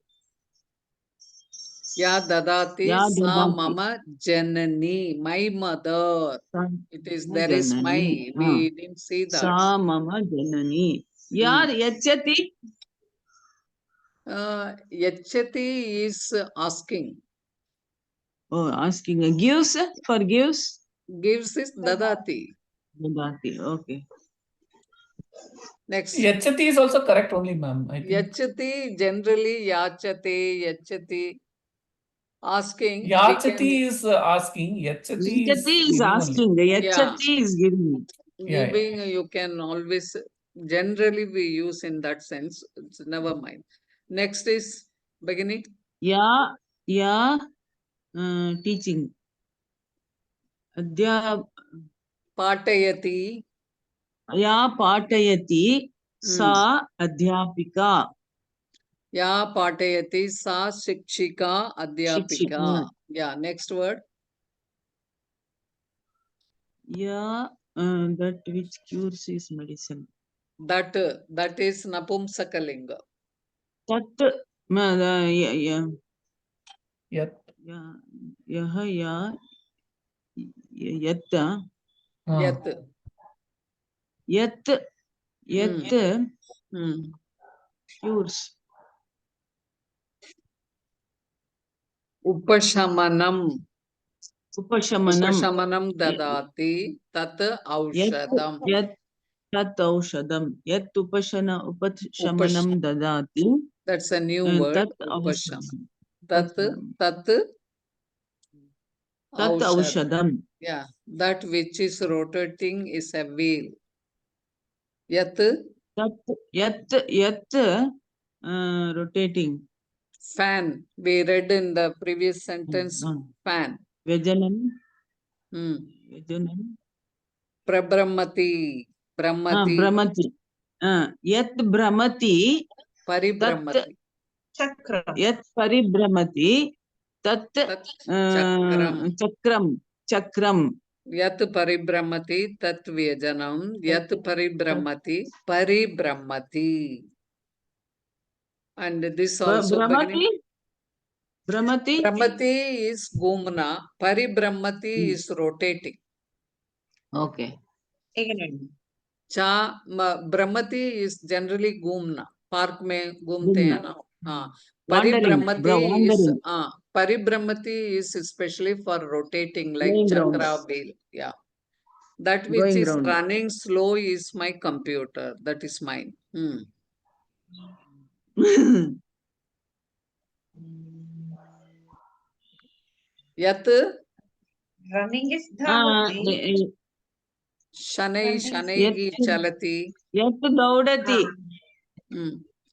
Ya dadati या sa ददाति mama janani, my mother. सा It is, मम there is my, Janani we didn't see that. सा मम जननी या यच्छति Yachati is asking. oh asking gives forgives Gives is dadati. ददाति okay Next. Yachati is also correct only, ma'am. I think. Yachati, generally yachate, yachati. Asking. we Yachati can- is asking. Yachati is यच्छति is giving only. asking यच्छति is giving Yeah, yeah. Giving, you can always, generally we use in that sense. It's never mind. Next is beginning. या teaching अध्या Patayati. या पाठयति सा अध्यापिका Ya patayati sa shikshika adhyapika. शिक्षिका Yeah, next word. या that which cures is medicine That is napumsakalinga. तत् Yat. यः या यत् Yat. यत् यत् Hmm. cures Upashamanam. उपशमनं Upashamanam dadati tat यत् aushadam. यत् तत् औषधं यत् उपशमनं ददाति That's a new word. तत् Upasham. औषधं Tat तत् aushadam. औषधं Yeah, that which is rotating is a wheel. Yat तत् यत् rotating fan. We read in the previous sentence. Fan. व्यजनं Hmm. व्यजनं Prabrahmati. Brahmati. भ्रमति यत् भ्रमति Paribrahmati. Chakra. यत् परिभ्रमति तत् Tat chakram. चक्रं Yat paribrahmati tat vyajanam. Yat paribrahmati paribrahmati. And this also beginning. भ्रमति Brahmati is gumna. Paribrahmati is rotating. okay Again. Brahmati is generally gumna. Park mein gumte hain na. wandering Paribrahmati is especially for rotating like Going chakra round. wheel. Yeah. That which Going is round. running slow is my computer. That is mine. Yat Running is dhavati. shanai ki chalati. यत् दौडति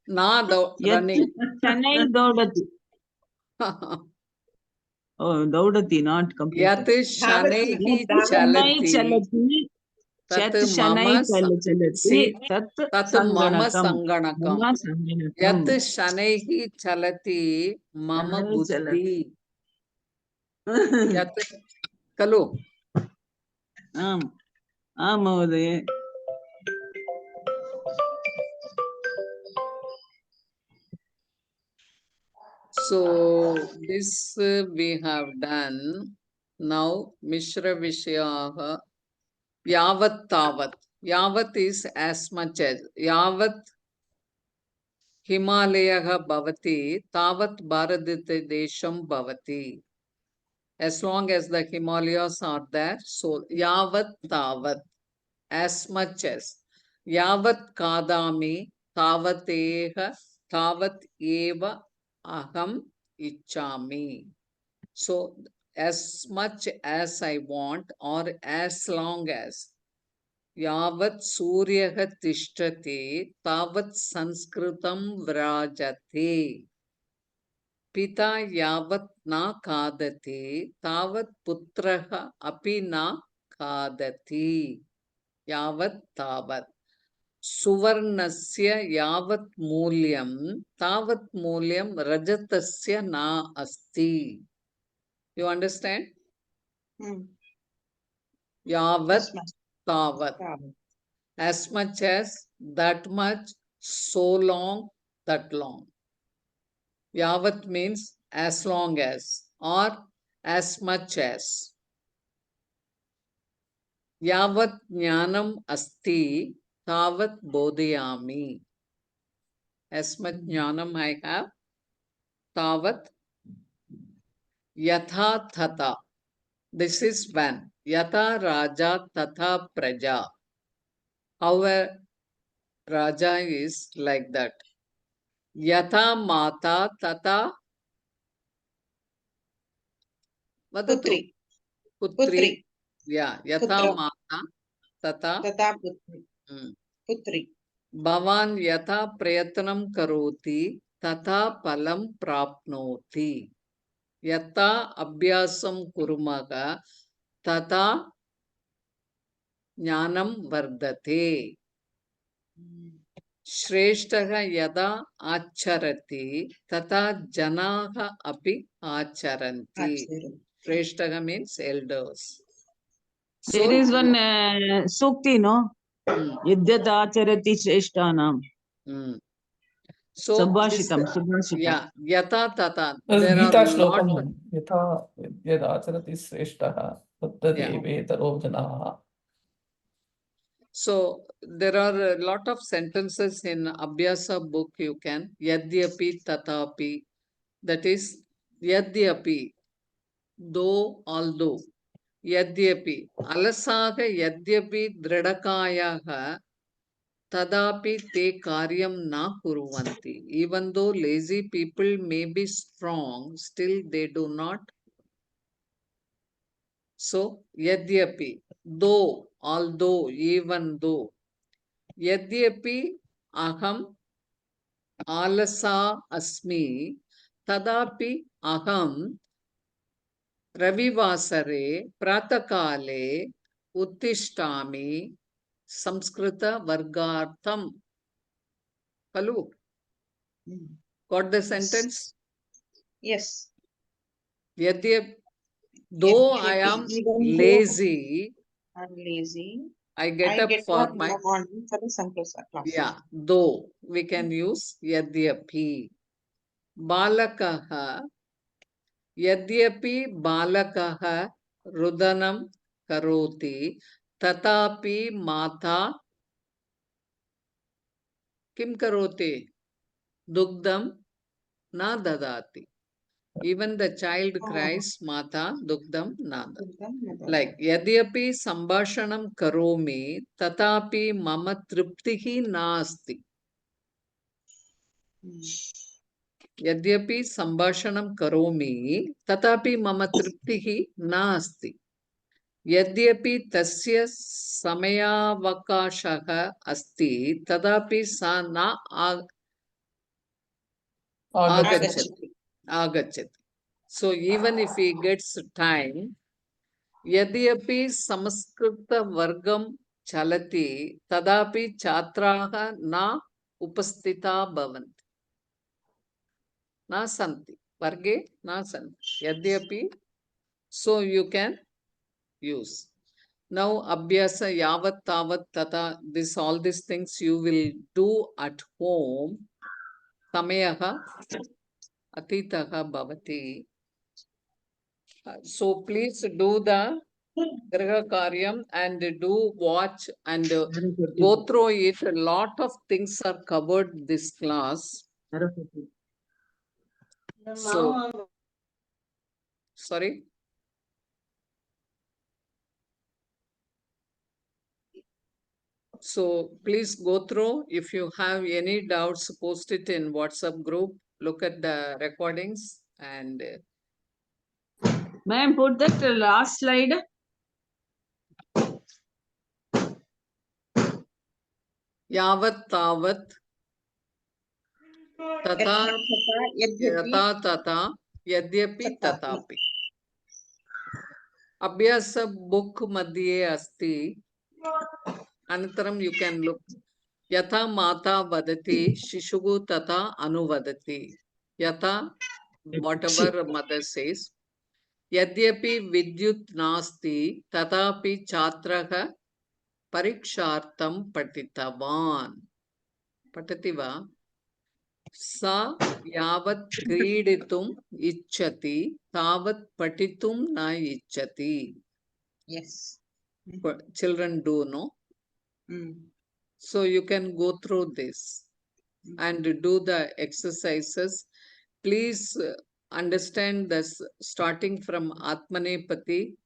Na running. शनै दौडति दौडति not Yat completely shanai ki Davati. शनै chalati. चलति Tat यत् शनै mama चलति see, तत् tat mama सङ्गणकं sanganakam. Yat shanaihi chalati mama Shanai buddhi. Yat kalu. आम् आम् महोदय So this we have done. Now Mishra Vishayaha Yavat Tavat. Yavat is as much as. Yavat Himalayah bhavati, tavat Bharatadesham bhavati. As long as the Himalayas are there, so yavat tavat, as much as. Yavat kadami, tavateha, tavat eva aham ichami. So, as much as I want, or as long as. Yavat Suryaha Tishtati, Tavat Sanskritam Vrajate. Pita Yavat Na Kadati, Tavat Putraha Api Na Kadati. Yavat Tavat. Suvarnasya Yavat Mulyam, Tavat Mulyam Rajatasya Na Asti. You understand? Yavat Yes, ma'am. Tavat. As much as, that much, so long, that long. Yavat means as long as, or as much as. Yavat jnanam asti, tavat bodhayami. As much jnanam I have, tavat yatha tata. This is when. Yatha raja tatha praja. How a raja is like that. Yatha mata tata vadatu. Putri. Putri. Yeah, yatha Putra. mata tata. Tata putri. Mm. Putri. Bhavan yatha prayatnam karoti tata palam prapnoti. Yatha abhyasam kurumaga tata jnanam vardate. Shreshtaha yada acharati tata janaha api acharanti. Acharu. Shreshtaha means elders. There is one sukti, no? Mm, Yadyat acharati shreshtanam. mm. So, this, Subhashitam, subhashitam. yeah, yata tata. There's There are Gita lot. Shlokam. Yatha Yadacharati Sreshtaha Tattadeve Tarojanaha. So there are a lot of sentences in Abhyasa book you can. Yadyapi tatapi. That is Yadyapi. Though, although. Yadyapi. Alasaga Yadyapi Dridakayaha Tadapi te karyam na kuruvanti. Even though lazy people may be strong, still they do not. So, Yadyapi. Though, although, even though. Yadyapi aham alasa asmi tadapi aham ravivasare pratakale uttishtami samskrita vargartham. Hello, got the sentence? Yes. Yadyap, though I Yadyapi, am even though lazy, I'm lazy, I get I up get for up in my, the morning for the Sankalpa class. yeah, though we can use yadyapi. Balakaha Yadyapi balakaha rudanam karoti tatapi mata kim karoti dugdam na dadati. Even the child cries mata dugdam na dadati. Like yadyapi sambhashanam karomi tatapi mama triptihi nasti. Yadyapi sambhashanam karomi tatapi mama triptihi nasti. Yadyapi tasya samayavakashaha asti tadapi sa na agachati. Agachati. So even if he gets time, yadyapi samskrita vargam chalati tadapi chatraha na upastita bhavanti. Na santi. Varge na santi. Yadyapi. So you can use. Now, abhyasa yavat tavat tata, this all these things you will do at home. Samayaha atitaha bhavati. So please do the Graha Karyam and do watch and go through it. A lot of things are covered this class. Saraswati. So, sorry. So please go through. If you have any doubts, post it in WhatsApp group. Look at the recordings and Ma'am, put that last slide. yavat tavat tata यथा yata tata yadyapi tatapi. Abhyasa book madhye asti. Anataram you can look. Yatha mata vadati shishugu tata anuvadati. Yatha, whatever mother says. Yadyapi vidyut nasti tatapi chatraha parikshartam patitavan. Patativa. Sa yavat kriditum ichchati tavat patitum na ichchati. Yes. Children do know. So you can go through this and do the exercises. Please understand this starting from Atmanepati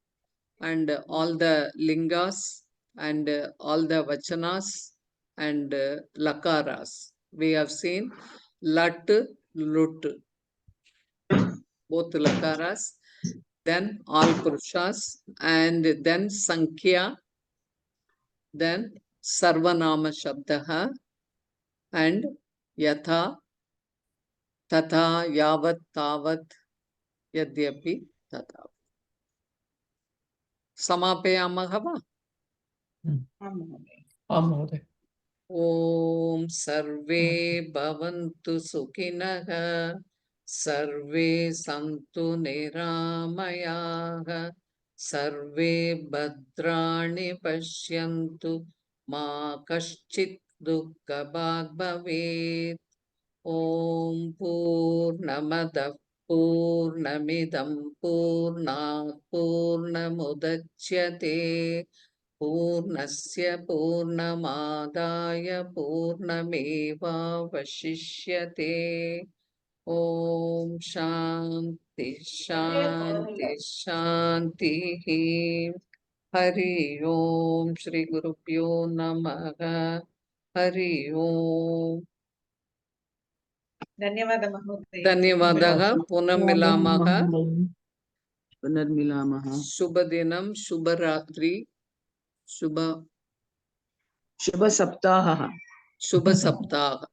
and all the lingas and all the vachanas and lakaras. We have seen lat, lut, both lakaras, then all purushas, and then sankhya, then sarvanama shabdaha, and yatha, tata, yavat, tavat, yadyapi, tata. Samapayamaha va? Mahoday. Om sarve bhavantu sukhinah, sarve santu niramayaः, sarve bhadrani pashyantu, ma kaschit dukkhabhag bhavet. Om Purnamadah Purnamidam Purnat Purnamudachyate Purnasya Purnamadaya Purnameva Vashishyate. Om Shanti Shanti Shanti. Hari Om Shri Guru Pyo Namaha. Hari Om. धन्यवाद महोदय. धन्यवादः. पुनः मिलामः. पुनर्मिलामः. शुभदिनं, शुभरात्रि, शुभ शुभ सप्ताहः. शुभसप्ताह.